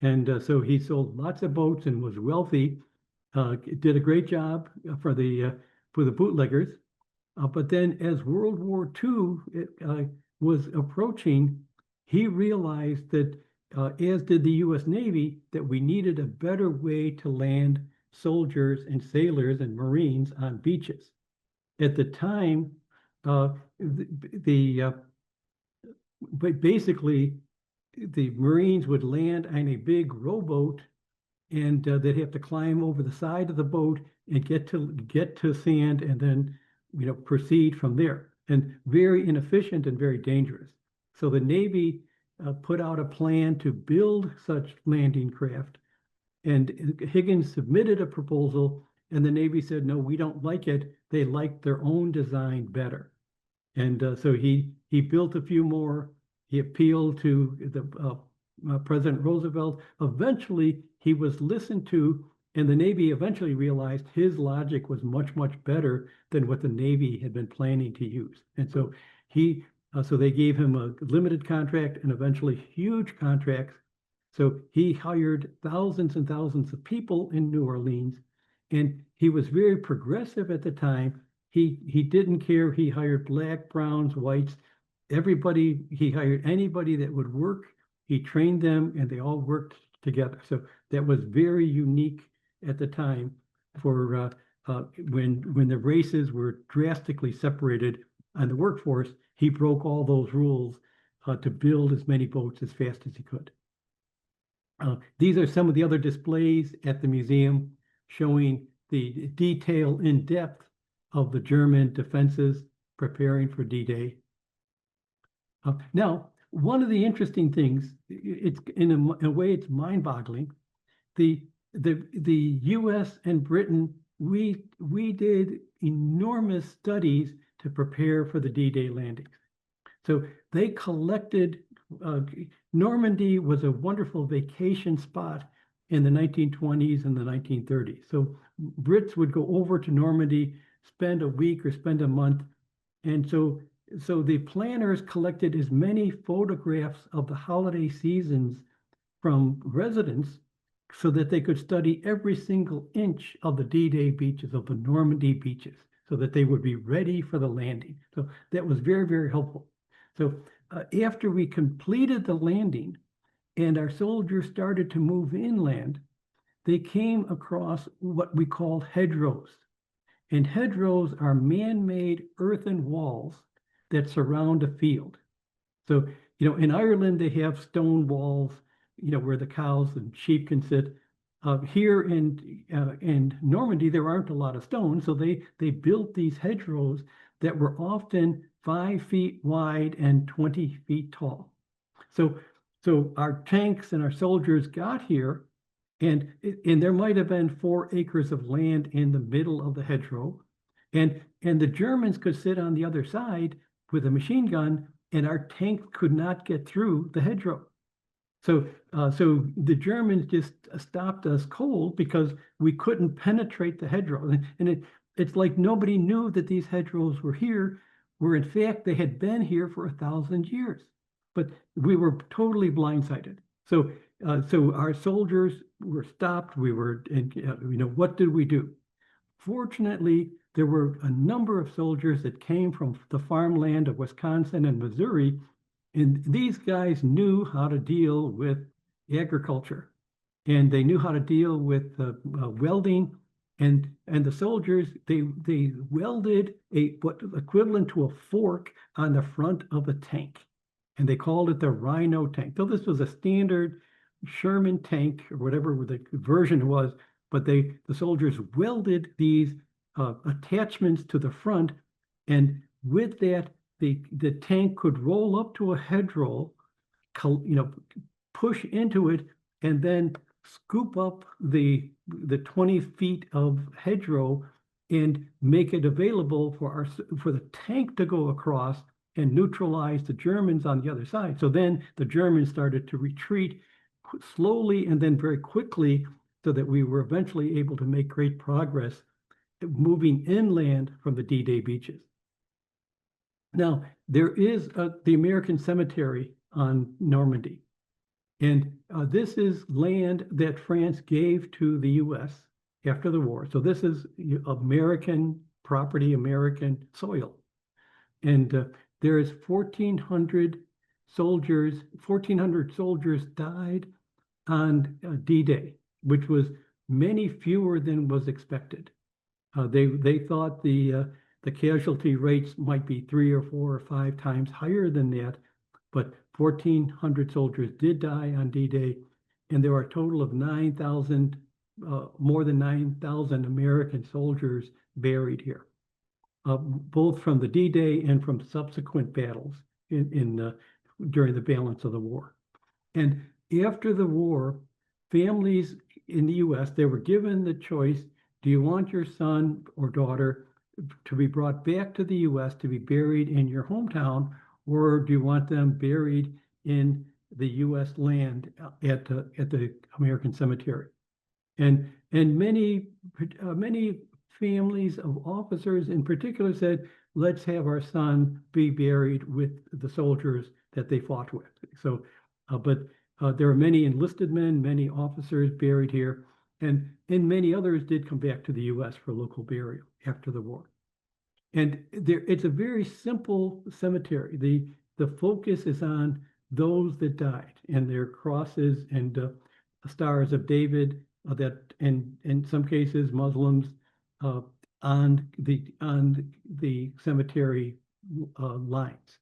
And so he sold lots of boats and was wealthy. Did a great job for the bootleggers. But then, as World War II was approaching, he realized that, as did the U.S. Navy, that we needed a better way to land soldiers and sailors and Marines on beaches. At the time, but basically the Marines would land on a big rowboat, and they'd have to climb over the side of the boat and get to sand, and then proceed from there. And very inefficient and very dangerous. So the Navy put out a plan to build such landing craft, and Higgins submitted a proposal, and the Navy said, no, we don't like it. They liked their own design better. And so he built a few more. He appealed to the President Roosevelt. Eventually, he was listened to, and the Navy eventually realized his logic was much, much better than what the Navy had been planning to use. And so so they gave him a limited contract and eventually huge contracts. So he hired thousands and thousands of people in New Orleans, and he was very progressive at the time. He didn't care. He hired black, browns, whites, everybody. He hired anybody that would work. He trained them, and they all worked together. So that was very unique at the time for when the races were drastically separated on the workforce. He broke all those rules to build as many boats as fast as he could. These are some of the other displays at the museum showing the detail in depth of the German defenses preparing for D-Day. Now, one of the interesting things, it's in a way it's mind-boggling. The U.S. and Britain, we did enormous studies to prepare for the D-Day landings. So they collected, Normandy was a wonderful vacation spot in the 1920s and the 1930s. So Brits would go over to Normandy, spend a week or spend a month. And so the planners collected as many photographs of the holiday seasons from residents so that they could study every single inch of the D-Day beaches, of the Normandy beaches, so that they would be ready for the landing. So that was very, very helpful. So after we completed the landing and our soldiers started to move inland, they came across what we call hedgerows. And hedgerows are man-made earthen walls that surround a field. So, in Ireland, they have stone walls, where the cows and sheep can sit. Here in Normandy, there aren't a lot of stones, so they built these hedgerows that were often 5 feet wide and 20 feet tall. So our tanks and our soldiers got here, and there might have been 4 acres of land in the middle of the hedgerow, and the Germans could sit on the other side with a machine gun, and our tank could not get through the hedgerow. So the Germans just stopped us cold because we couldn't penetrate the hedgerow. And it's like nobody knew that these hedgerows were here, where in fact they had been here for 1,000 years. But we were totally blindsided. So our soldiers were stopped. We were, what did we do? Fortunately, there were a number of soldiers that came from the farmland of Wisconsin and Missouri, and these guys knew how to deal with agriculture, and they knew how to deal with welding. And the soldiers, they welded what equivalent to a fork on the front of a tank, and they called it the Rhino tank. So this was a standard Sherman tank or whatever the version was, but the soldiers welded these attachments to the front, and with that, the tank could roll up to a hedgerow, push into it, and then scoop up the 20 feet of hedgerow and make it available for the tank to go across and neutralize the Germans on the other side. So then the Germans started to retreat slowly and then very quickly, so that we were eventually able to make great progress moving inland from the D-Day beaches. Now, there is the American Cemetery on Normandy. And this is land that France gave to the U.S. after the war. So this is American property, American soil. And there is 1,400 soldiers died on D-Day, which was many fewer than was expected. They thought the casualty rates might be 3 or 4 or 5 times higher than that, but 1,400 soldiers did die on D-Day, and there are a total of 9,000, more than 9,000 American soldiers buried here, both from the D-Day and from subsequent battles during the balance of the war. And after the war, families in the U.S., they were given the choice, do you want your son or daughter to be brought back to the U.S. to be buried in your hometown, or do you want them buried in the U.S. land at the American cemetery? And many families of officers in particular said, let's have our son be buried with the soldiers that they fought with. So, but there are many enlisted men, many officers buried here, and many others did come back to the U.S. for local burial after the war. And it's a very simple cemetery. The focus is on those that died and their crosses and stars of David that in some cases Muslims on the cemetery lines.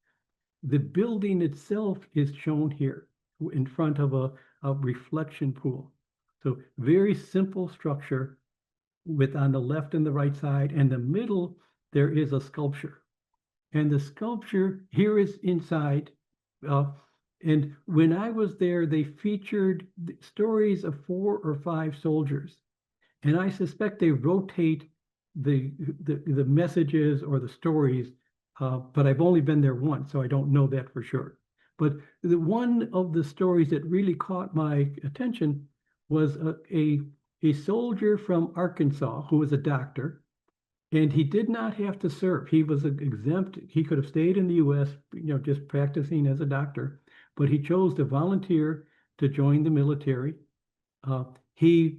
The building itself is shown here in front of a reflection pool. So very simple structure with on the left and the right side, and the middle there is a sculpture. And the sculpture here is inside. And when I was there, they featured stories of 4 or 5 soldiers. And I suspect they rotate the messages or the stories, but I've only been there once, so I don't know that for sure. But one of the stories that really caught my attention was a soldier from Arkansas who was a doctor, and he did not have to serve. He was exempt. He could have stayed in the U.S., just practicing as a doctor, but he chose to volunteer to join the military. He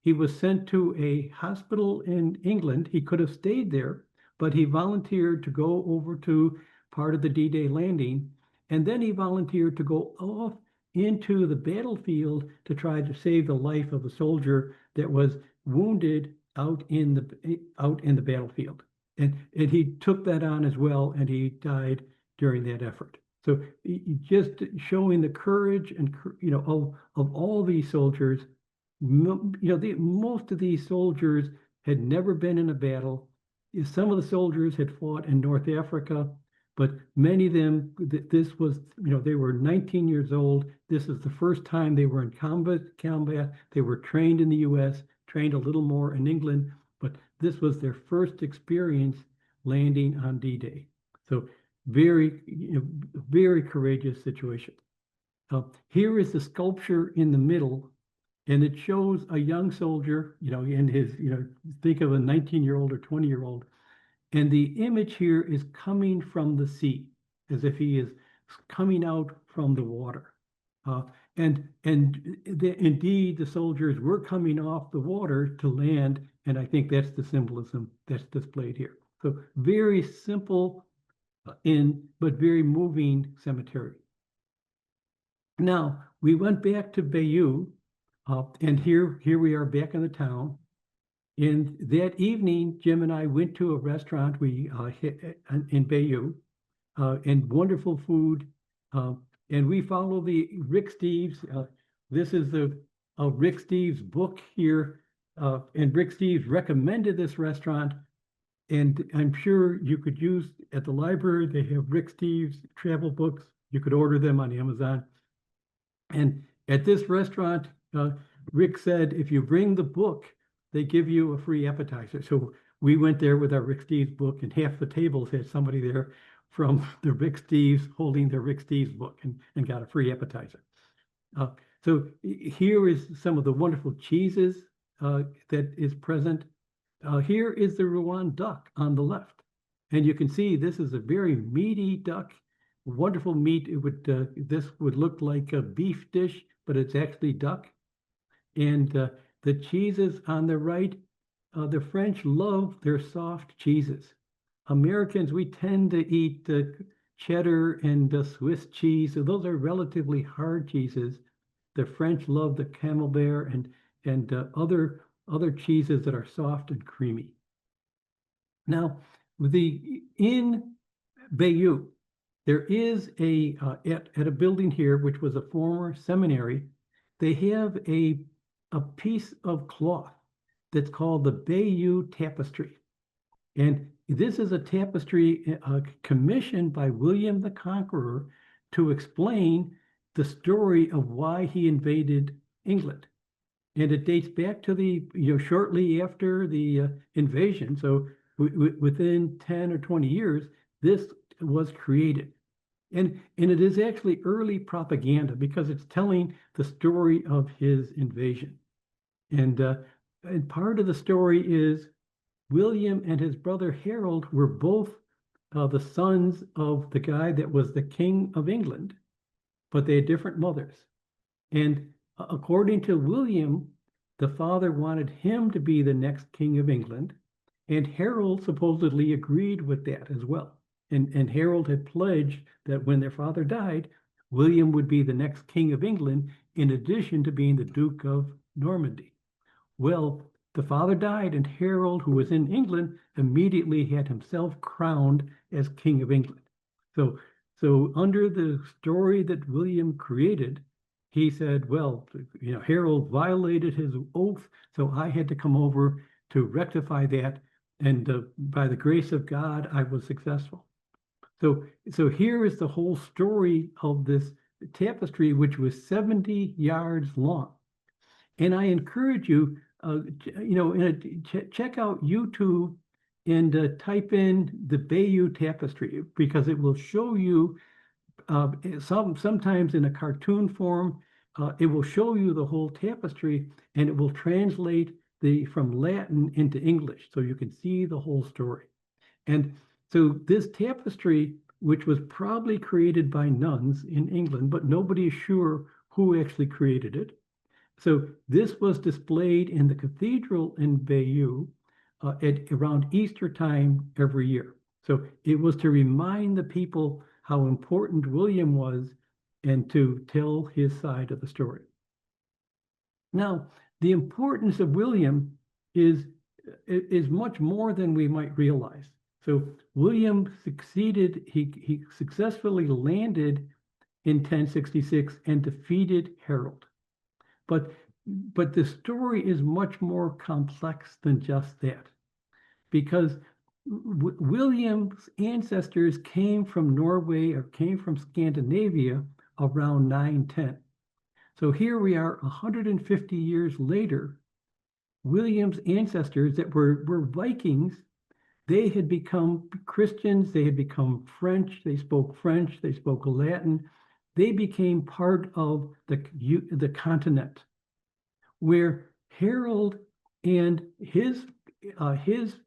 was sent to a hospital in England. He could have stayed there, but he volunteered to go over to part of the D-Day landing, and then he volunteered to go off into the battlefield to try to save the life of a soldier that was wounded out in the battlefield. And he took that on as well, and he died during that effort. So just showing the courage and of all these soldiers. Most of these soldiers had never been in a battle. Some of the soldiers had fought in North Africa, but many of them, this was, they were 19 years old. This is the first time they were in combat. They were trained in the U.S., trained a little more in England, but this was their first experience landing on D-Day. So very, very courageous situation. Here is the sculpture in the middle, and it shows a young soldier, in his, think of a 19-year-old or 20-year-old. And the image here is coming from the sea, as if he is coming out from the water. Indeed, the soldiers were coming off the water to land, and I think that's the symbolism that's displayed here. So very simple, but very moving cemetery. Now, we went back to Bayeux, and here we are back in the town. And that evening, Jim and I went to a restaurant in Bayeux, and wonderful food. And we follow the Rick Steves. This is the Rick Steves book here. And Rick Steves recommended this restaurant. And I'm sure you could use at the library, they have Rick Steves travel books. You could order them on Amazon. And at this restaurant, Rick said, if you bring the book, they give you a free appetizer. So we went there with our Rick Steves book, and half the tables had somebody there from the Rick Steves holding their Rick Steves book and got a free appetizer. So here is some of the wonderful cheeses that is present. Here is the Rouen duck on the left. And you can see this is a very meaty duck, wonderful meat. This would look like a beef dish, but it's actually duck. And the cheeses on the right, the French love their soft cheeses. Americans, we tend to eat the cheddar and the Swiss cheese. So those are relatively hard cheeses. The French love the Camembert and other cheeses that are soft and creamy. Now, in Bayeux, There is at a building here, which was a former seminary, they have a piece of cloth that's called the Bayeux tapestry. And this is a tapestry commissioned by William the Conqueror to explain the story of why he invaded England. And it dates back to shortly after the invasion. So within 10 or 20 years, this was created. And it is actually early propaganda because it's telling the story of his invasion. And part of the story is William and his brother Harold were both the sons of the guy that was the King of England, but they had different mothers. And according to William, the father wanted him to be the next King of England, and Harold supposedly agreed with that as well. And Harold had pledged that when their father died, William would be the next King of England, in addition to being the Duke of Normandy. Well, the father died, and Harold, who was in England, immediately had himself crowned as King of England. So under the story that William created, he said, well, Harold violated his oath, so I had to come over to rectify that, and by the grace of God, I was successful. So here is the whole story of this tapestry, which was 70 yards long. And I encourage you, check out YouTube and type in the Bayeux tapestry, because it will show you sometimes in a cartoon form. It will show you the whole tapestry, and it will translate from Latin into English, so you can see the whole story. And so this tapestry, which was probably created by nuns in England, but nobody is sure who actually created it. So this was displayed in the cathedral in Bayeux at around Easter time every year. So it was to remind the people how important William was and to tell his side of the story. Now, the importance of William is much more than we might realize. So William succeeded, he successfully landed in 1066 and defeated Harold. But the story is much more complex than just that, because William's ancestors came from Norway or came from Scandinavia around 910. So here we are 150 years later. William's ancestors that were Vikings, they had become Christians, they had become French, they spoke Latin. They became part of the continent, where Harold and his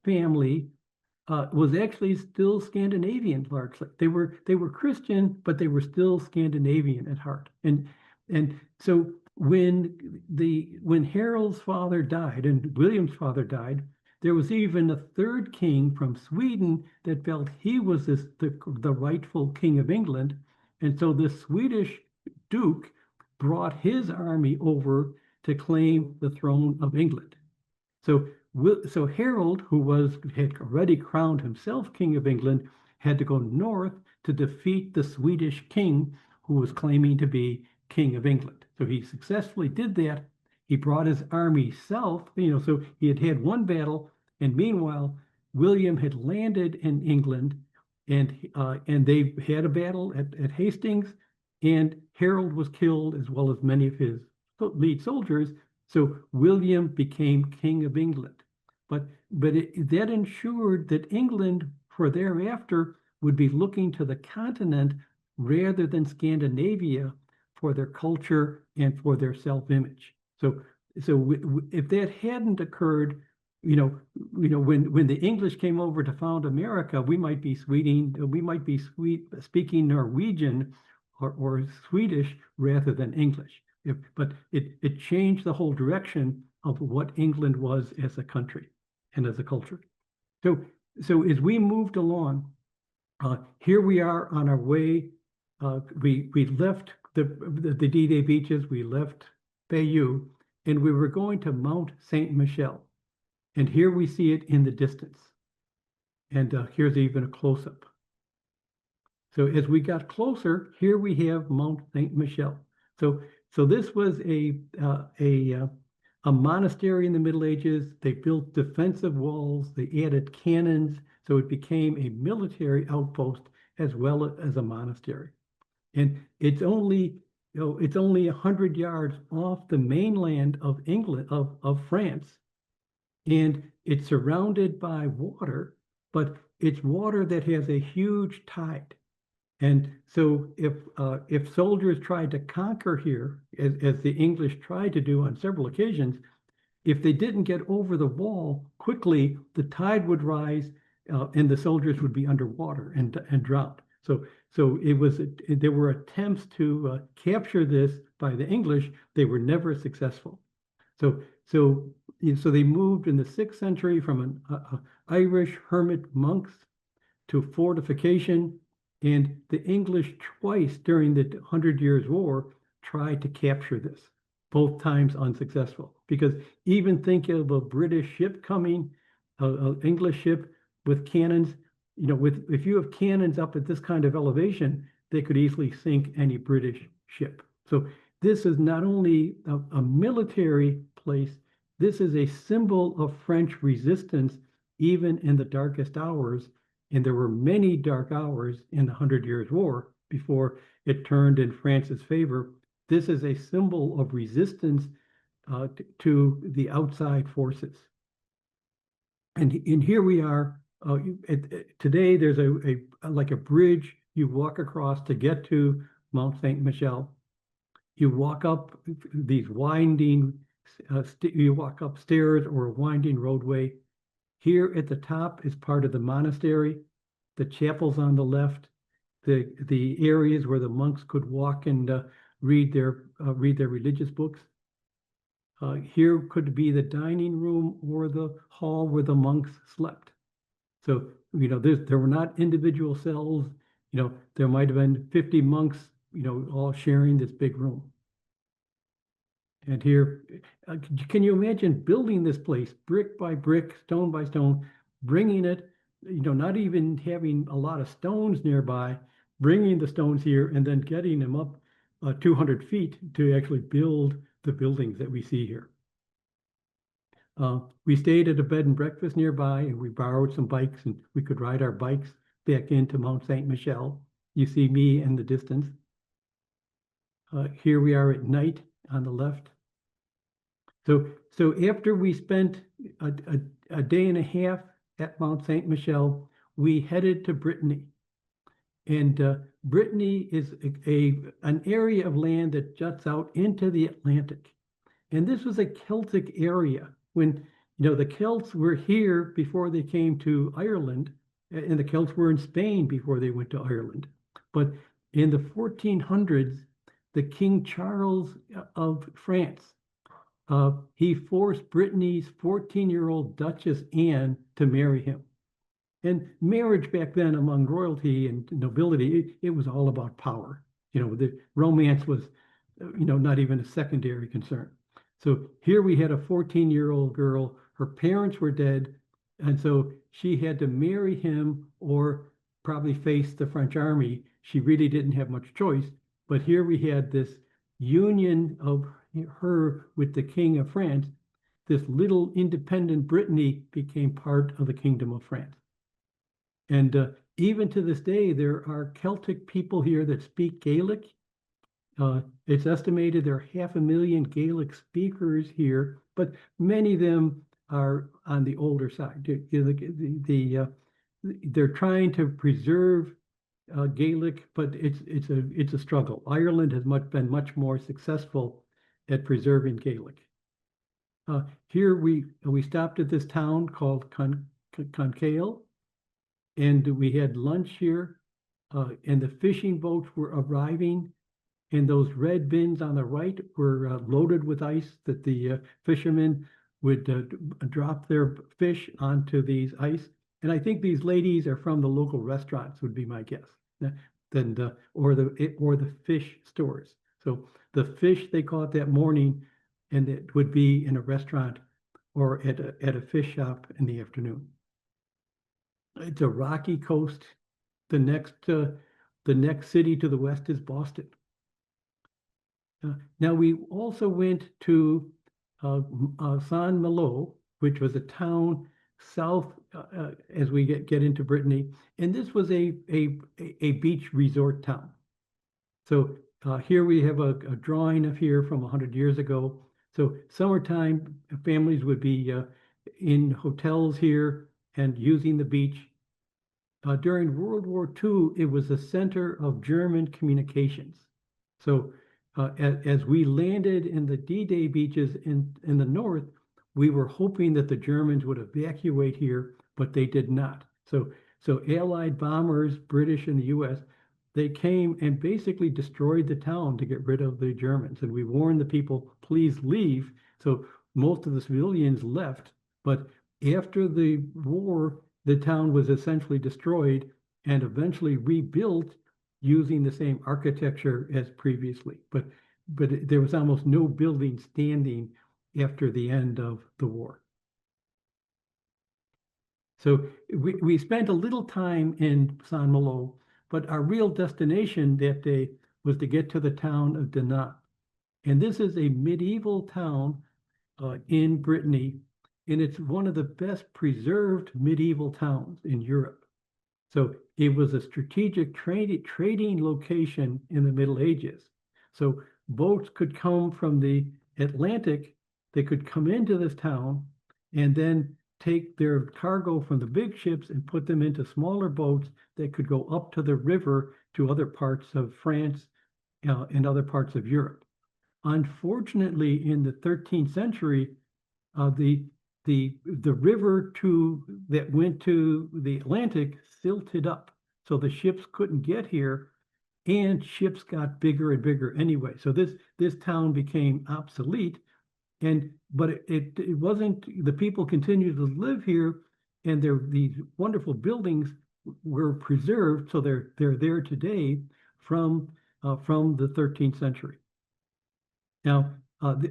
family was actually still Scandinavian largely. They were Christian, but they were still Scandinavian at heart. And so when Harold's father died and William's father died, there was even a third king from Sweden that felt he was the rightful King of England. And so the Swedish Duke brought his army over to claim the throne of England. So Harold, who had already crowned himself King of England, had to go north to defeat the Swedish king who was claiming to be King of England. So he successfully did that. He brought his army south, so he had one battle, and meanwhile, William had landed in England, and they had a battle at Hastings, and Harold was killed as well as many of his lead soldiers. So William became King of England. But that ensured that England, for thereafter, would be looking to the continent rather than Scandinavia for their culture and for their self-image. So if that hadn't occurred, when the English came over to found America, we might be speaking Norwegian or Swedish rather than English. But it changed the whole direction of what England was as a country and as a culture. So as we moved along, here we are on our way. We left the D-Day beaches, we left Bayeux, and we were going to Mont St. Michel. And here we see it in the distance. And here's even a close-up. So as we got closer, here we have Mont St. Michel. So this was a monastery in the Middle Ages. They built defensive walls. They added cannons. So it became a military outpost as well as a monastery. And it's only 100 yards off the mainland of England, of France. And it's surrounded by water, but it's water that has a huge tide. And so if soldiers tried to conquer here, as the English tried to do on several occasions, if they didn't get over the wall quickly, the tide would rise and the soldiers would be underwater and drowned. So there were attempts to capture this by the English. They were never successful. So they moved in the 6th century from an Irish hermit monks to fortification. And the English twice during the 100 Years' War tried to capture this, both times unsuccessful. Because even think of a British ship coming, an English ship with cannons, if you have cannons up at this kind of elevation, they could easily sink any British ship. So this is not only a military place, this is a symbol of French resistance, even in the darkest hours. And there were many dark hours in the 100 Years' War before it turned in France's favor. This is a symbol of resistance to the outside forces. And here we are. Today, there's like a bridge you walk across to get to Mont St. Michel. You walk up these winding, you walk up stairs or a winding roadway. Here at the top is part of the monastery, the chapels on the left, the areas where the monks could walk and read their religious books. Here could be the dining room or the hall where the monks slept. So there were not individual cells. There might have been 50 monks, all sharing this big room. And here, can you imagine building this place brick by brick, stone by stone, bringing it, not even having a lot of stones nearby, bringing the stones here and then getting them up 200 feet to actually build the buildings that we see here. We stayed at a bed and breakfast nearby, and we borrowed some bikes, and we could ride our bikes back into Mont St. Michel. You see me in the distance. Here we are at night on the left. So after we spent a day and a half at Mont St. Michel, we headed to Brittany. And Brittany is an area of land that juts out into the Atlantic. And this was a Celtic area when the Celts were here before they came to Ireland, and the Celts were in Spain before they went to Ireland. But in the 1400s, the King Charles of France, he forced Brittany's 14-year-old Duchess Anne to marry him. And marriage back then among royalty and nobility, it was all about power. The romance was, not even a secondary concern. So here we had a 14-year-old girl. Her parents were dead, and so she had to marry him or probably face the French army. She really didn't have much choice. But here we had this union of her with the King of France. This little independent Brittany became part of the Kingdom of France. And even to this day, there are Celtic people here that speak Gaelic. It's estimated there are 500,000 Gaelic speakers here, but many of them are on the older side. They're trying to preserve Gaelic, but it's a struggle. Ireland has been much more successful at preserving Gaelic. Here we stopped at this town called Conqueror, and we had lunch here, and the fishing boats were arriving, and those red bins on the right were loaded with ice that the fishermen would drop their fish onto these ice. And I think these ladies are from the local restaurants, would be my guess, or the fish stores. So the fish they caught that morning, and it would be in a restaurant or at a fish shop in the afternoon. It's a rocky coast. The next the next city to the west is Boston. Now, we also went to Saint-Malo, which was a town south as we get into Brittany, and this was a beach resort town. So here we have a drawing of here from 100 years ago. So summertime, families would be in hotels here and using the beach. During World War II, it was a center of German communications. So as we landed in the D-Day beaches in the north, we were hoping that the Germans would evacuate here, but they did not. So Allied bombers, British and the US, they came and basically destroyed the town to get rid of the Germans. And we warned the people, please leave. So most of the civilians left. But after the war, the town was essentially destroyed and eventually rebuilt using the same architecture as previously. But there was almost no building standing after the end of the war. So we spent a little time in Saint-Malo, but our real destination that day was to get to the town of Dinant. And this is a medieval town in Brittany, and it's one of the best preserved medieval towns in Europe. So it was a strategic trading location in the Middle Ages. So boats could come from the Atlantic, they could come into this town and then take their cargo from the big ships and put them into smaller boats that could go up to the river to other parts of France and other parts of Europe. Unfortunately, in the 13th century, the river that went to the Atlantic silted up, so the ships couldn't get here, and ships got bigger and bigger anyway. So this town became obsolete, but it wasn't. The people continued to live here, and these wonderful buildings were preserved, so they're there today from the 13th century. Now,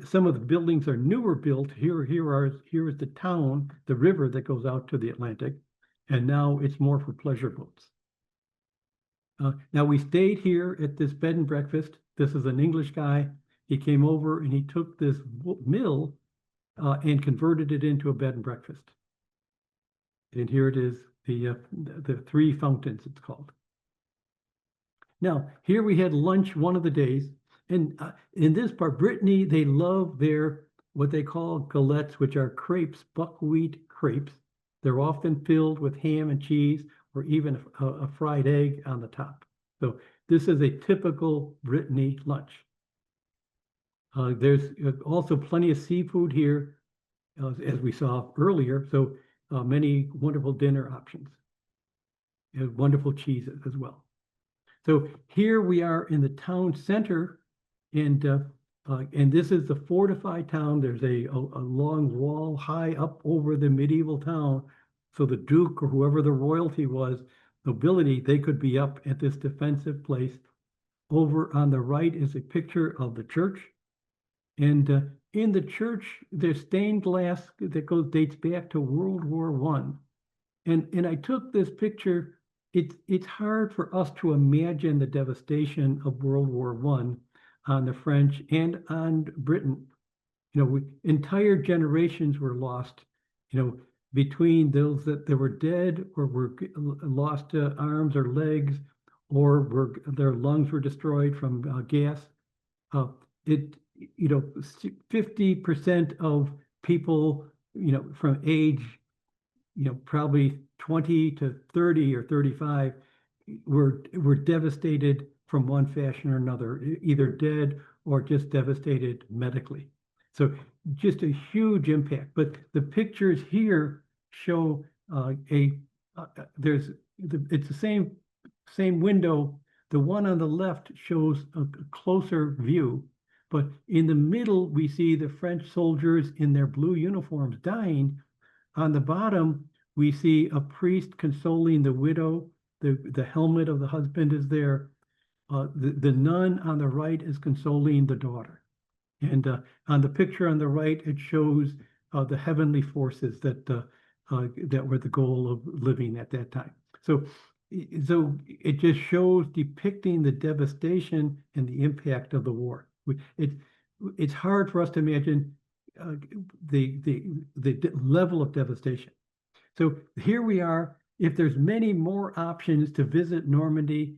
some of the buildings are newer built. Here is the town, the river that goes out to the Atlantic, and now it's more for pleasure boats. Now we stayed here at this bed and breakfast. This is an English guy. He came over and he took this mill and converted it into a bed and breakfast. And here it is, the Three Fountains, it's called. Now, here we had lunch one of the days. And in this part, Brittany, they love their, what they call galettes, which are crepes, buckwheat crepes. They're often filled with ham and cheese or even a fried egg on the top. So this is a typical Brittany lunch. There's also plenty of seafood here, as we saw earlier. So many wonderful dinner options. And wonderful cheeses as well. So here we are in the town center, and this is the fortified town. There's a long wall high up over the medieval town. So the Duke or whoever the royalty was, nobility, they could be up at this defensive place. Over on the right is a picture of the church. And in the church, there's stained glass that dates back to World War I. And I took this picture. It's hard for us to imagine the devastation of World War I on the French and on Britain. You know, entire generations were lost, between those that were dead or were lost arms or legs, or their lungs were destroyed from gas. 50% of people, from age, probably 20 to 30 or 35 were devastated from one fashion or another, either dead or just devastated medically. So just a huge impact. But the pictures here show it's the same window. The one on the left shows a closer view, but in the middle we see the French soldiers in their blue uniforms dying. On the bottom we see a priest consoling the widow. The helmet of the husband is there. The nun on the right is consoling the daughter. And on the picture on the right, it shows the heavenly forces that were the goal of living at that time. So So it just shows depicting the devastation and the impact of the war. It's hard for us to imagine the level of devastation. So here we are. If there's many more options to visit Normandy,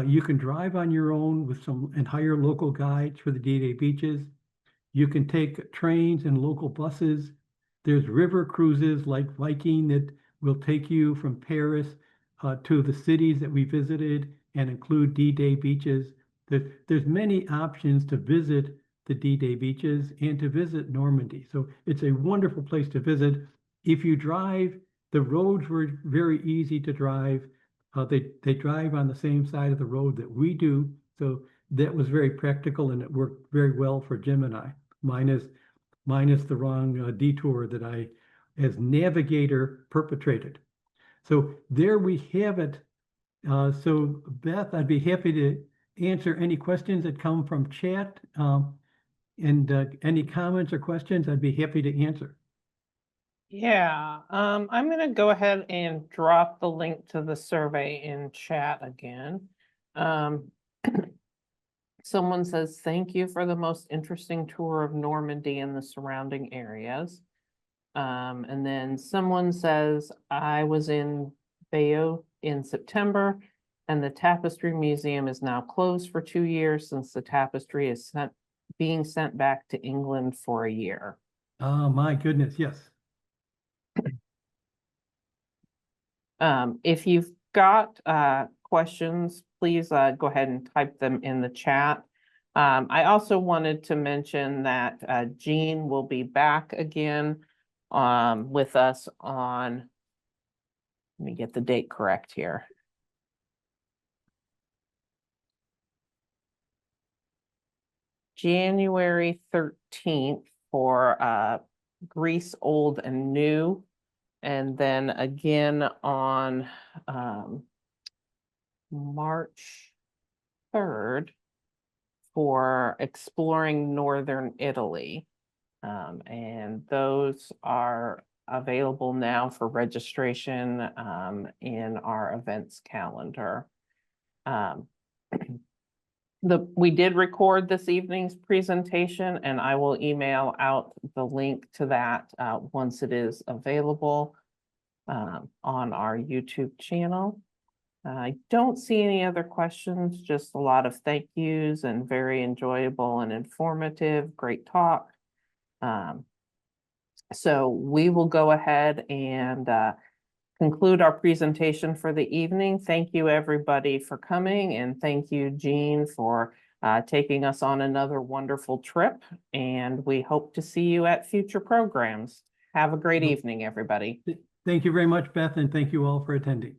you can drive on your own with some and hire local guides for the D-Day beaches. You can take trains and local buses. There's river cruises like Viking that will take you from Paris to the cities that we visited and include D-Day beaches. There's many options to visit the D-Day beaches and to visit Normandy. So it's a wonderful place to visit. If you drive, the roads were very easy to drive. They drive on the same side of the road that we do. So that was very practical and it worked very well for Jim and I, minus the wrong detour that I, as navigator, perpetrated. So there we have it. So Beth, I'd be happy to answer any questions that come from chat. And any comments or questions, I'd be happy to answer. Yeah, I'm gonna go ahead and drop the link to the survey in chat again. Someone says, thank you for the most interesting tour of Normandy and the surrounding areas. And then someone says, I was in Bayeux in September and the Tapestry Museum is now closed for 2 years since the tapestry is being sent back to England for a year. Oh, my goodness, yes. If you've got questions, please go ahead and type them in the chat. I also wanted to mention that Gene will be back again with us on, let me get the date correct here. January 13th for Greece Old and New. And then again on March 3rd for Exploring Northern Italy. And those are available now for registration in our events calendar. We did record this evening's presentation and I will email out the link to that once it is available on our YouTube channel. I don't see any other questions, just a lot of thank yous and very enjoyable and informative, great talk. So we will go ahead and conclude our presentation for the evening. Thank you, everybody, for coming, and thank you, Gene, for taking us on another wonderful trip, and we hope to see you at future programs. Have a great evening, everybody. Thank you very much, Beth, and thank you all for attending.